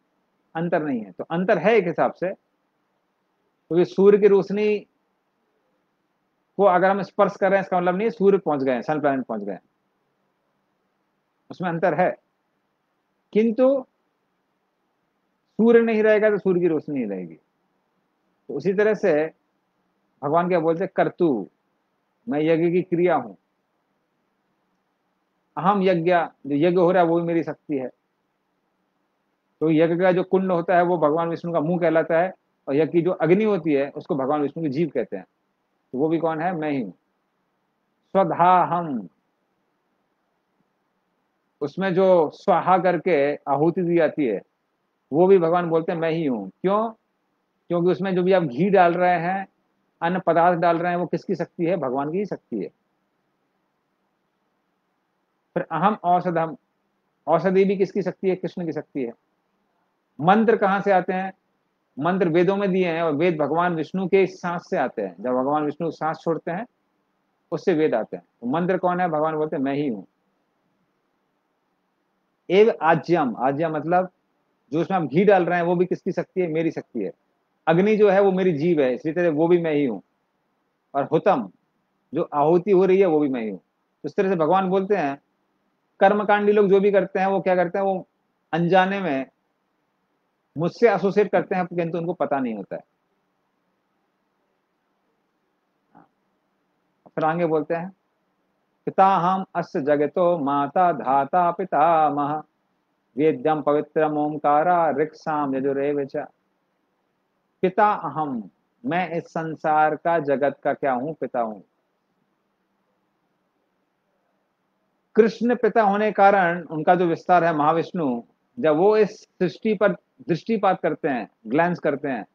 अंतर नहीं है। तो अंतर है एक हिसाब से, क्योंकि सूर्य की रोशनी को अगर हम स्पर्श कर रहे हैं, इसका मतलब नहीं सूर्य पहुंच गए, सन प्लैनेट पहुंच गए, उसमें अंतर है। किंतु सूर्य नहीं रहेगा तो सूर्य की रोशनी नहीं रहेगी। तो उसी तरह से भगवान क्या बोलते हैं, कर्तु, मैं यज्ञ की क्रिया हूं। अहम यज्ञ, जो यज्ञ हो रहा है वो भी मेरी शक्ति है। तो यज्ञ का जो कुंड होता है वो भगवान विष्णु का मुंह कहलाता है, और यज्ञ की जो अग्नि होती है उसको भगवान विष्णु की जीभ कहते हैं। तो वो भी कौन है, मैं ही हूं। स्वधा हम, उसमें जो स्वाहा करके आहुति दी जाती है, वो भी भगवान बोलते हैं मैं ही हूं। क्यों? क्योंकि उसमें जो भी आप घी डाल रहे हैं, अन्य पदार्थ डाल रहे हैं, वो किसकी शक्ति है, भगवान की ही शक्ति है। फिर अहम औषधम, औषधि भी किसकी शक्ति है, कृष्ण की शक्ति है। मंत्र कहाँ से आते हैं, मंत्र वेदों में दिए हैं, और वेद भगवान विष्णु के सांस से आते हैं। जब भगवान विष्णु सांस छोड़ते हैं, उससे वेद आते हैं। तो मंत्र कौन है, भगवान बोलते हैं मैं ही हूं। एव आज्यम, आज्यम मतलब जो उसमें हम घी डाल रहे हैं वो भी किसकी शक्ति है, मेरी शक्ति है। अग्नि जो है वो मेरी जीव है, इसी तरह वो भी मैं ही हूँ। और हुतम, जो आहुति हो रही है वो भी मैं ही हूँ। तो इस तरह से भगवान बोलते हैं कर्मकांडी लोग जो भी करते हैं वो क्या करते हैं, वो अनजाने में मुझसे एसोसिएट करते हैं, किंतु उनको पता नहीं होता है। फिर आगे बोलते हैं, पिता हम अस्य जगतो माता धाता पितामह वेद्यम पवित्रम ओंकारा ऋक्साम यजुरेव च। पिता अहम, मैं इस संसार का, जगत का क्या हूं, पिता हूं। कृष्ण पिता होने के कारण उनका जो विस्तार है महाविष्णु, जब वो इस सृष्टि पर दृष्टिपात करते हैं, ग्लैंस करते हैं,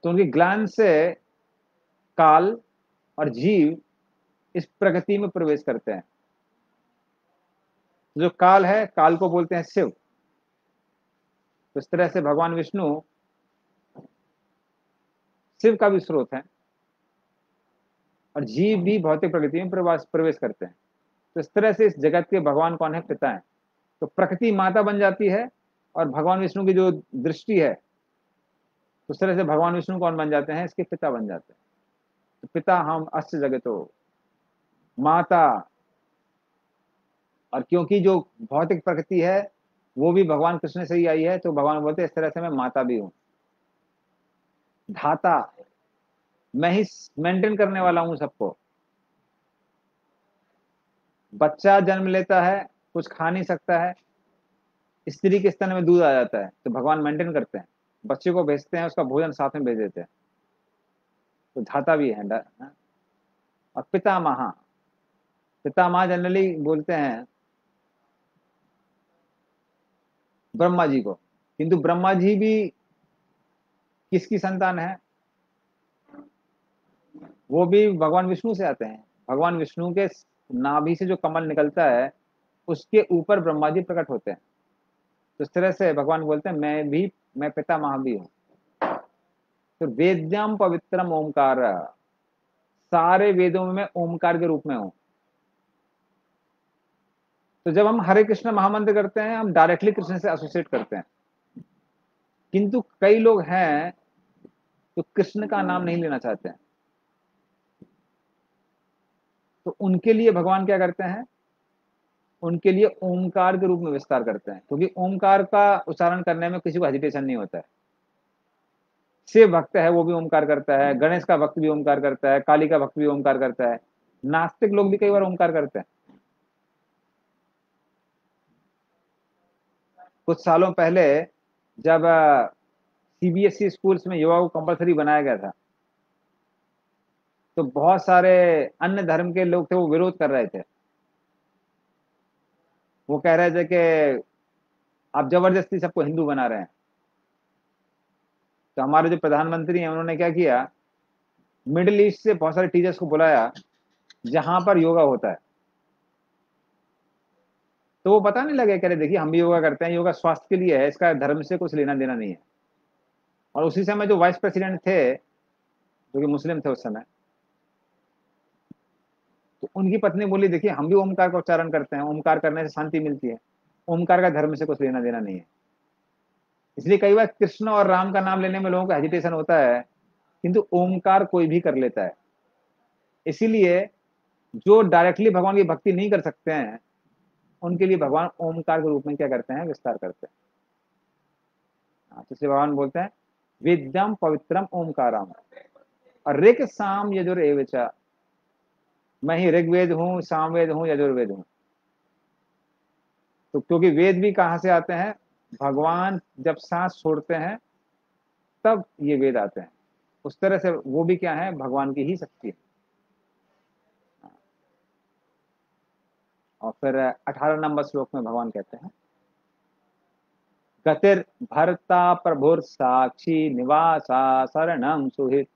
तो उनकी ग्लैंस से काल और जीव इस प्रकृति में प्रवेश करते हैं। जो काल है, काल को बोलते हैं शिव। तो इस तरह से भगवान विष्णु शिव का भी स्रोत है, और जीव भी भौतिक प्रकृति में प्रवेश करते हैं। तो इस तरह से इस जगत के भगवान कौन है, पिता है। तो प्रकृति माता बन जाती है, और भगवान विष्णु की जो दृष्टि है, उस तरह से भगवान विष्णु कौन बन जाते हैं, इसके पिता बन जाते हैं। तो पिता हम अस्य जगतो, माता, और क्योंकि जो भौतिक प्रकृति है वो भी भगवान कृष्ण से ही आई है, तो भगवान बोलते हैं इस तरह से मैं माता भी हूं। धाता, मैं ही मेंटेन करने वाला हूं सबको। बच्चा जन्म लेता है, कुछ खा नहीं सकता है, स्त्री के स्तन में दूध आ जाता है, तो भगवान मेंटेन करते हैं, बच्चे को भेजते हैं, उसका भोजन साथ में भेज देते हैं। तो धाता भी है। और पितामह, पितामह जनरली बोलते हैं ब्रह्मा जी को, किंतु ब्रह्मा जी भी किसकी संतान है, वो भी भगवान विष्णु से आते हैं। भगवान विष्णु के नाभि से जो कमल निकलता है उसके ऊपर ब्रह्मा जी प्रकट होते हैं। तो इस तरह से भगवान बोलते हैं मैं पितामह भी हूँ। तो वेद्यम पवित्रम ओमकार, सारे वेदों में मैं ओमकार के रूप में हूँ। तो जब हम हरे कृष्ण महामंत्र करते हैं हम डायरेक्टली कृष्ण से एसोसिएट करते हैं, किंतु कई लोग हैं जो कृष्ण का नाम नहीं लेना चाहते हैं। तो उनके लिए भगवान क्या करते हैं, उनके लिए ओमकार के रूप में विस्तार करते हैं, क्योंकि ओमकार का उच्चारण करने में किसी को हेजिटेशन नहीं होता है। शिव भक्त है वो भी ओमकार करता है, गणेश का भक्त भी ओमकार करता है, काली का भक्त भी ओमकार करता है, नास्तिक लोग भी कई बार ओमकार करते हैं। कुछ सालों पहले जब सीबीएसई स्कूल्स में योगा को कंपलसरी बनाया गया था, तो बहुत सारे अन्य धर्म के लोग थे वो विरोध कर रहे थे। वो कह रहे थे कि आप जबरदस्ती सबको हिंदू बना रहे हैं। तो हमारे जो प्रधानमंत्री हैं उन्होंने क्या किया, मिडिल ईस्ट से बहुत सारे टीचर्स को बुलाया जहां पर योगा होता है। तो वो पता नहीं लगे, कह रहे देखिए हम भी योगा करते हैं, योगा स्वास्थ्य के लिए है, इसका धर्म से कुछ लेना देना नहीं है। और उसी समय जो वाइस प्रेसिडेंट थे जो कि मुस्लिम थे उस समय, तो उनकी पत्नी बोली देखिए हम भी ओमकार का उच्चारण करते हैं, ओमकार करने से शांति मिलती है, ओमकार का धर्म से कुछ लेना देना नहीं है। इसलिए कई बार कृष्ण और राम का नाम लेने में लोगों का हेजिटेशन होता है, किंतु ओमकार कोई भी कर लेता है। इसीलिए जो डायरेक्टली भगवान की भक्ति नहीं कर सकते हैं उनके लिए भगवान ओमकार के रूप में क्या करते हैं, विस्तार करते हैं। तो इसलिए भगवान बोलते हैं विद्यम पवित्रम ओमकारम, और ऋक साम यजुर एवचा, मैं ही ऋग्वेद हूँ, सामवेद हूँ, यजुर्वेद हूँ। तो क्योंकि वेद भी कहाँ से आते हैं, भगवान जब सांस छोड़ते हैं तब ये वेद आते हैं। उस तरह से वो भी क्या है, भगवान की ही शक्ति है। और फिर 18 नंबर श्लोक में भगवान कहते हैं गतिर भर्ता प्रभुर साक्षी निवासा शरणम सुहित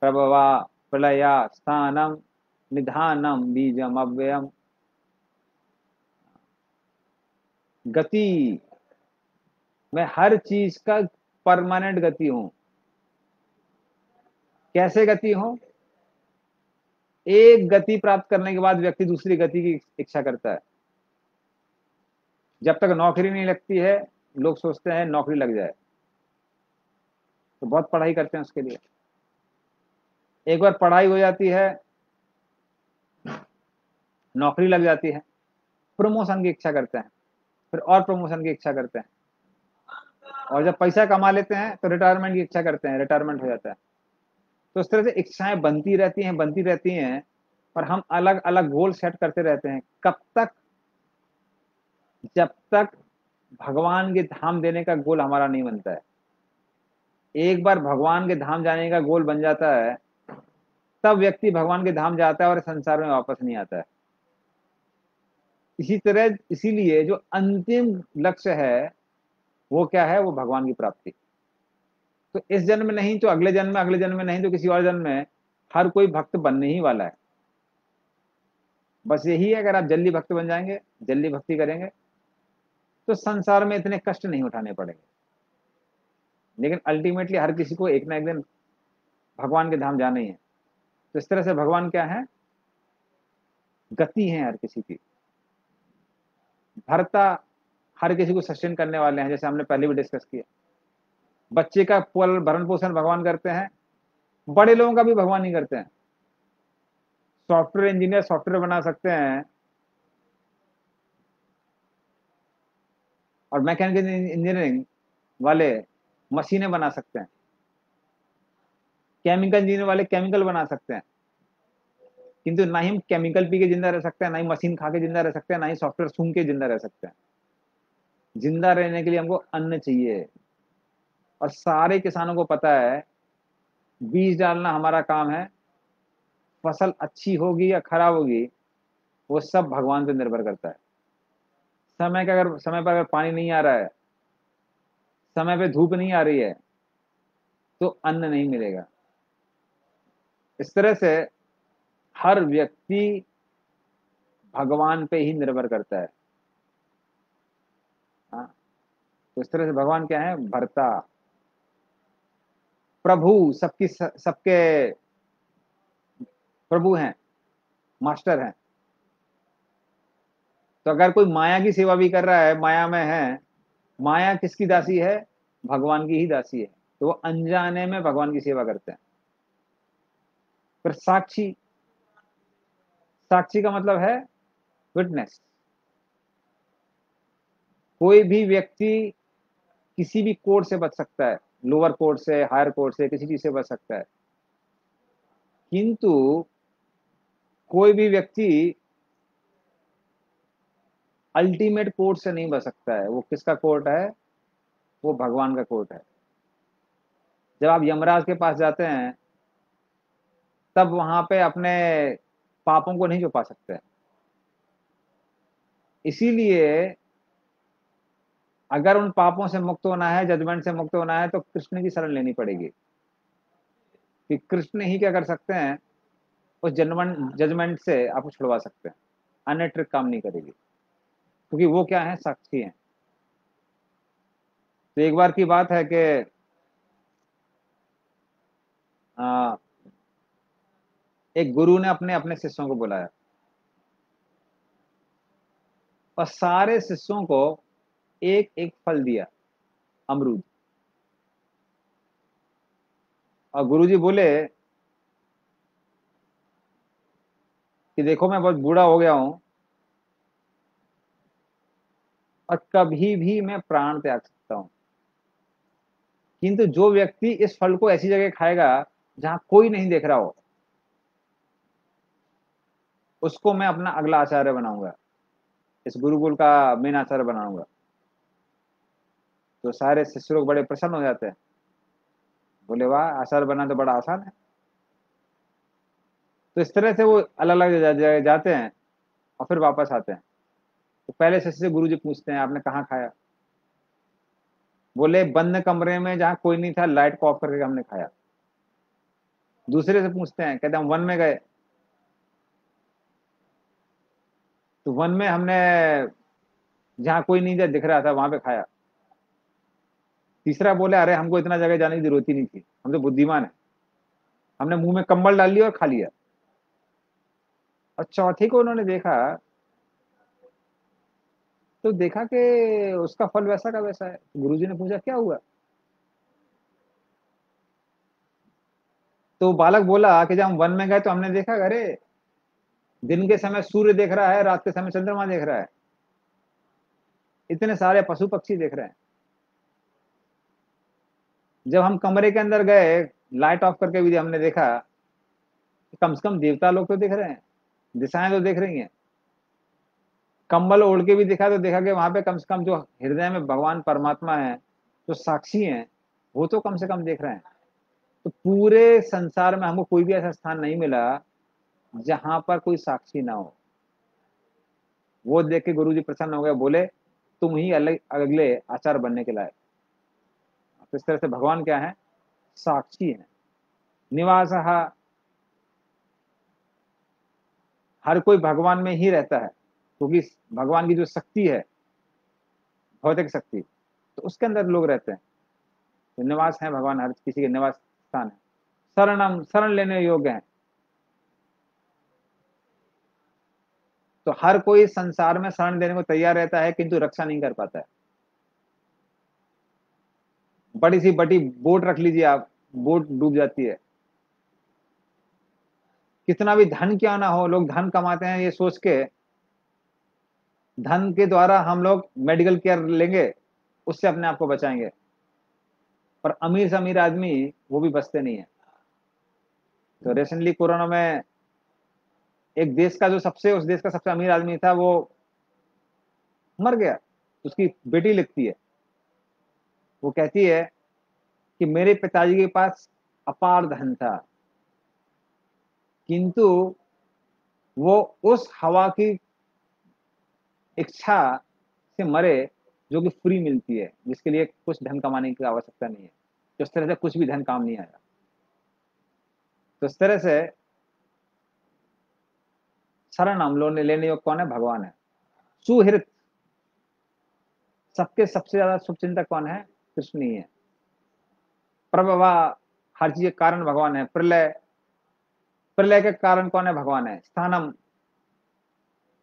प्रभवा प्रलया स्थानम निधानम बीजम अव्ययम। गति, मैं हर चीज का परमानेंट गति हूं। कैसे गति हूं, एक गति प्राप्त करने के बाद व्यक्ति दूसरी गति की इच्छा करता है। जब तक नौकरी नहीं लगती है लोग सोचते हैं नौकरी लग जाए, तो बहुत पढ़ाई करते हैं उसके लिए। एक बार पढ़ाई हो जाती है, नौकरी लग जाती है, प्रमोशन की इच्छा करते हैं, फिर और प्रमोशन की इच्छा करते हैं, और जब पैसा कमा लेते हैं तो रिटायरमेंट की इच्छा करते हैं, रिटायरमेंट हो जाता है। तो इस तरह से इच्छाएं बनती रहती हैं, बनती रहती हैं, और हम अलग अलग गोल सेट करते रहते हैं। कब तक, जब तक भगवान के धाम देने का गोल हमारा नहीं बनता है। एक बार भगवान के धाम जाने का गोल बन जाता है तब व्यक्ति भगवान के धाम जाता है और संसार में वापस नहीं आता है। इसी तरह, इसीलिए जो अंतिम लक्ष्य है वो क्या है, वो भगवान की प्राप्ति। तो इस जन्म में नहीं तो अगले जन्म में, अगले जन्म में नहीं तो किसी और जन्म में हर कोई भक्त बनने ही वाला है। बस यही है, अगर आप जल्दी भक्त बन जाएंगे, जल्दी भक्ति करेंगे, तो संसार में इतने कष्ट नहीं उठाने पड़ेंगे। लेकिन अल्टीमेटली हर किसी को एक ना एक दिन भगवान के धाम जाना ही है। तो इस तरह से भगवान क्या है, गति है हर किसी की। भरता, हर किसी को सस्टेन करने वाले हैं, जैसे हमने पहले भी डिस्कस किया। बच्चे का भरण पोषण भगवान करते हैं, बड़े लोगों का भी भगवान ही करते हैं। सॉफ्टवेयर इंजीनियर सॉफ्टवेयर बना सकते हैं, और मैकेनिकल इंजीनियरिंग वाले मशीनें बना सकते हैं, केमिकल इंजीनियर वाले केमिकल बना सकते हैं। किंतु ना ही हम केमिकल पी के जिंदा रह सकते हैं, ना ही मशीन खा के जिंदा रह सकते हैं, ना ही सॉफ्टवेयर सूंघ के जिंदा रह सकते हैं। जिंदा रहने के लिए हमको अन्न चाहिए। और सारे किसानों को पता है बीज डालना हमारा काम है, फसल अच्छी होगी या खराब होगी वो सब भगवान पे निर्भर करता है। समय पर अगर पानी नहीं आ रहा है, समय पे धूप नहीं आ रही है, तो अन्न नहीं मिलेगा। इस तरह से हर व्यक्ति भगवान पे ही निर्भर करता है। हाँ, तो इस तरह से भगवान क्या है? भर्ता, प्रभु, सबके प्रभु हैं, मास्टर हैं। तो अगर कोई माया की सेवा भी कर रहा है, माया में है, माया किसकी दासी है? भगवान की ही दासी है। तो वो अनजाने में भगवान की सेवा करते हैं। फिर साक्षी, साक्षी का मतलब है विटनेस। कोई भी व्यक्ति किसी भी कोर्ट से बच सकता है, लोअर कोर्ट से, हायर कोर्ट से, किसी चीज से बच सकता है, किंतु कोई भी व्यक्ति अल्टीमेट कोर्ट से नहीं बच सकता है। वो किसका कोर्ट है? वो भगवान का कोर्ट है। जब आप यमराज के पास जाते हैं, तब वहां पे अपने पापों को नहीं छुपा सकते। इसीलिए अगर उन पापों से मुक्त होना है, जजमेंट से मुक्त होना है, तो कृष्ण की शरण लेनी पड़ेगी। कि कृष्ण ही क्या कर सकते हैं? उस जजमेंट जजमेंट से आपको छुड़वा सकते हैं। अन्य ट्रिक काम नहीं करेगी, क्योंकि वो क्या है? साक्षी हैं। तो एक बार की बात है कि आ, एक गुरु ने अपने अपने शिष्यों को बुलाया और सारे शिष्यों को एक एक फल दिया, अमरूद। और गुरुजी बोले कि देखो, मैं बहुत बूढ़ा हो गया हूं और कभी भी मैं प्राण त्याग सकता हूं, किंतु जो व्यक्ति इस फल को ऐसी जगह खाएगा जहां कोई नहीं देख रहा हो, उसको मैं अपना अगला आचार्य बनाऊंगा, इस गुरुकुल का मेन आचार्य बनाऊंगा। तो सारे शिष्य लोग बड़े प्रसन्न हो जाते हैं। बोले वाह, आचार्य बनना तो बड़ा आसान है। तो इस तरह से वो अलग अलग जगह जाते हैं और फिर वापस आते हैं। तो पहले शिष्य से गुरुजी पूछते हैं, आपने कहाँ खाया? बोले बंद कमरे में जहाँ कोई नहीं था, लाइट को ऑफ करके हमने खाया। दूसरे से पूछते हैं, कहते हैं हम वन में गए, तो वन में हमने जहाँ कोई नहीं दिख रहा था वहां पे खाया। तीसरा बोले अरे हमको इतना जगह जाने की जरूरत ही नहीं थी, हम तो बुद्धिमान है, हमने मुंह में कंबल डाल लिया और खा लिया। और चौथे को उन्होंने देखा, तो देखा कि उसका फल वैसा का वैसा है। गुरुजी ने पूछा क्या हुआ? तो बालक बोला कि जब हम वन में गए तो हमने देखा, अरे दिन के समय सूर्य देख रहा है, रात के समय चंद्रमा देख रहा है, इतने सारे पशु पक्षी देख रहे हैं। जब हम कमरे के अंदर गए, लाइट ऑफ करके भी हमने देखा कि कम से कम देवता लोग तो दिख रहे हैं, दिशाएं तो दिख रही हैं। कंबल ओढ़ के भी देखा तो देखा कि वहां पे कम से कम जो हृदय में भगवान परमात्मा है, जो साक्षी हैं, वो तो कम से कम देख रहे हैं। तो पूरे संसार में हमको कोई भी ऐसा स्थान नहीं मिला जहां पर कोई साक्षी ना हो। वो देख के गुरुजी प्रसन्न हो गए, बोले तुम ही अलग अगले आचार्य बनने के लायक। तो इस तरह से भगवान क्या है? साक्षी है। निवास, हर कोई भगवान में ही रहता है, क्योंकि भगवान की जो शक्ति है, भौतिक शक्ति, तो उसके अंदर लोग रहते हैं। तो निवास है, भगवान हर किसी के निवास स्थान है। शरणम, शरण लेने योग्य है। तो हर कोई संसार में शरण देने को तैयार रहता है, किंतु रक्षा नहीं कर पाता है। बड़ी सी बड़ी बोट रख लीजिए आप, बोट डूब जाती है। कितना भी धन क्यों ना हो, लोग धन कमाते हैं ये सोच के, धन के द्वारा हम लोग मेडिकल केयर लेंगे, उससे अपने आप को बचाएंगे। पर अमीर से अमीर आदमी, वो भी बचते नहीं है। तो रिसेंटली कोरोना में एक देश का जो सबसे, उस देश का सबसे अमीर आदमी था, वो मर गया। उसकी बेटी लिखती है, वो कहती है कि मेरे पिताजी के पास अपार धन था, किंतु वो उस हवा की इच्छा से मरे जो कि फ्री मिलती है, जिसके लिए कुछ धन कमाने की आवश्यकता नहीं है। तो इस तरह से कुछ भी धन काम नहीं आया। तो इस तरह से शरण हम लोग ने लेने योग्य कौन है? भगवान है। सुहृत, सबके सबसे ज्यादा शुभचिंतक कौन है? कृष्ण ही है। प्रभवा, हर चीज के कारण भगवान है। प्रलय, प्रलय के कारण कौन है? भगवान है। स्थानम,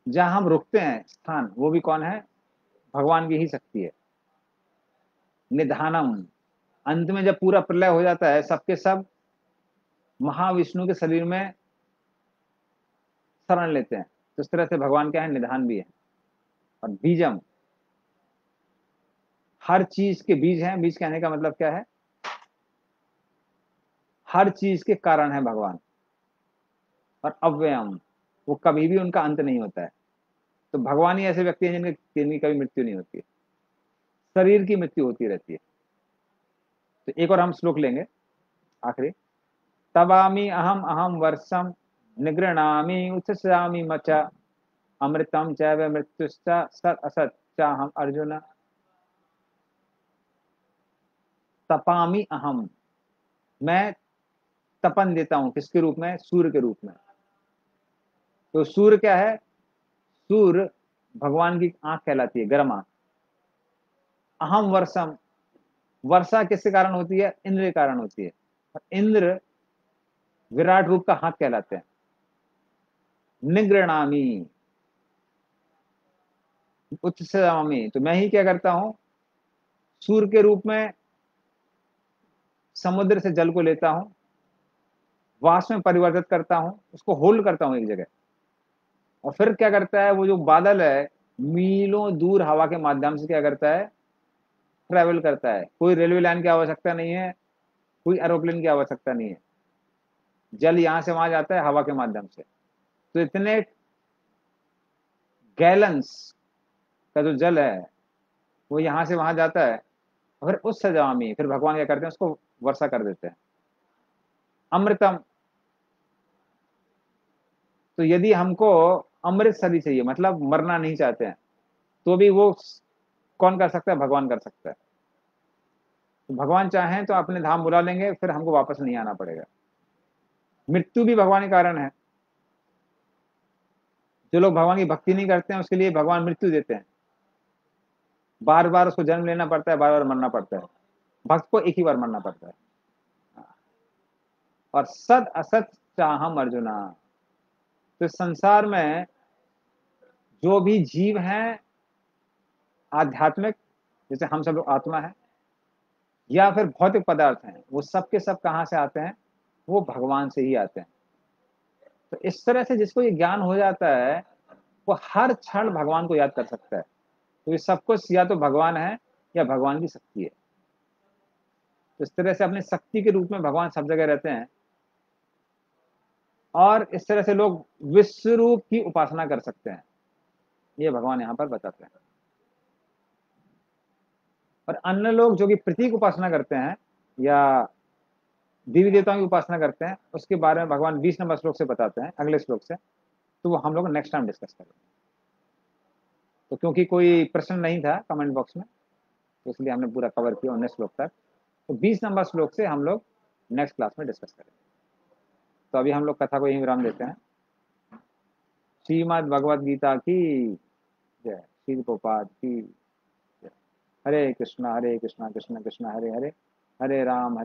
जहां हम रुकते हैं स्थान, वो भी कौन है? भगवान की ही शक्ति है। निधानम, अंत में जब पूरा प्रलय हो जाता है, सबके सब महाविष्णु के शरीर में शरण लेते हैं। तो इस तरह से भगवान क्या है? निधान भी है। और बीजम, हर चीज के बीज हैं। बीज कहने का मतलब क्या है? हर चीज के कारण है भगवान। और अव्ययम, वो कभी भी उनका अंत नहीं होता है। तो भगवान ही ऐसे व्यक्ति हैं जिनकी कभी मृत्यु नहीं होती है, शरीर की मृत्यु होती रहती है। तो एक और हम श्लोक लेंगे, आखिरी। तवामी अहम अहम वर्षम निगृणामी उत्सयामी मचा अमृतम चैव मृत्युश्च सत असत चाहम अर्जुन तपामी अहम। मैं तपन देता हूं, किसके रूप में? सूर्य के रूप में। तो सूर्य क्या है? सूर्य भगवान की आंख कहलाती है, गर्म आंख। अहम वर्षम, वर्षा किसके कारण होती है? इंद्र के कारण होती है। और इंद्र विराट रूप का हाथ कहलाते हैं। निगृणामी उत्सयामी, तो मैं ही क्या करता हूं? सूर्य के रूप में समुद्र से जल को लेता हूं, वाष्प में परिवर्तित करता हूं, उसको होल्ड करता हूं एक जगह। और फिर क्या करता है? वो जो बादल है, मीलों दूर हवा के माध्यम से क्या करता है? ट्रेवल करता है। कोई रेलवे लाइन की आवश्यकता नहीं है, कोई एरोप्लेन की आवश्यकता नहीं है। जल यहां से वहां जाता है हवा के माध्यम से। तो इतने गैलन्स का जो जल है, वो यहां से वहां जाता है। और फिर उस सजा में फिर भगवान क्या करते हैं? उसको वर्षा कर देते हैं। अमृतम, तो यदि हमको अमृत सदी चाहिए, मतलब मरना नहीं चाहते हैं, तो भी वो कौन कर सकता है? भगवान कर सकता है। तो भगवान चाहें तो अपने धाम बुला लेंगे, फिर हमको वापस नहीं आना पड़ेगा। मृत्यु भी भगवान के कारण है। जो लोग भगवान की भक्ति नहीं करते हैं, उसके लिए भगवान मृत्यु देते हैं। बार बार उसको जन्म लेना पड़ता है, बार बार मरना पड़ता है। भक्त को एक ही बार मरना पड़ता है। और सद असत चाहम अर्जुना, तो संसार में जो भी जीव हैं आध्यात्मिक, जैसे हम सब लोग आत्मा है, या फिर भौतिक पदार्थ हैं, वो सब के सब कहाँ से आते हैं? वो भगवान से ही आते हैं। तो इस तरह से जिसको ये ज्ञान हो जाता है, वो हर क्षण भगवान को याद कर सकता है। तो ये सब कुछ या तो भगवान है या भगवान की शक्ति है। तो इस तरह से अपनी शक्ति के रूप में भगवान सब जगह रहते हैं। और इस तरह से लोग विश्व रूप की उपासना कर सकते हैं, ये भगवान यहाँ पर बताते हैं। और अन्य लोग जो कि प्रतीक उपासना करते हैं या देवी देवताओं की उपासना करते हैं, उसके बारे में भगवान 20 नंबर श्लोक से बताते हैं, अगले श्लोक से। तो वो हम लोग नेक्स्ट टाइम डिस्कस करेंगे। तो क्योंकि कोई प्रश्न नहीं था कमेंट बॉक्स में, तो इसलिए हमने पूरा कवर किया 19 श्लोक तक। तो 20 नंबर श्लोक से हम लोग नेक्स्ट क्लास में डिस्कस करेंगे। तो अभी हम लोग कथा को यहीं विराम देते हैं। श्रीमद् भगवद गीता की जय। श्री प्रभुपाद की जय। हरे कृष्णा कृष्ण कृष्ण हरे हरे, हरे राम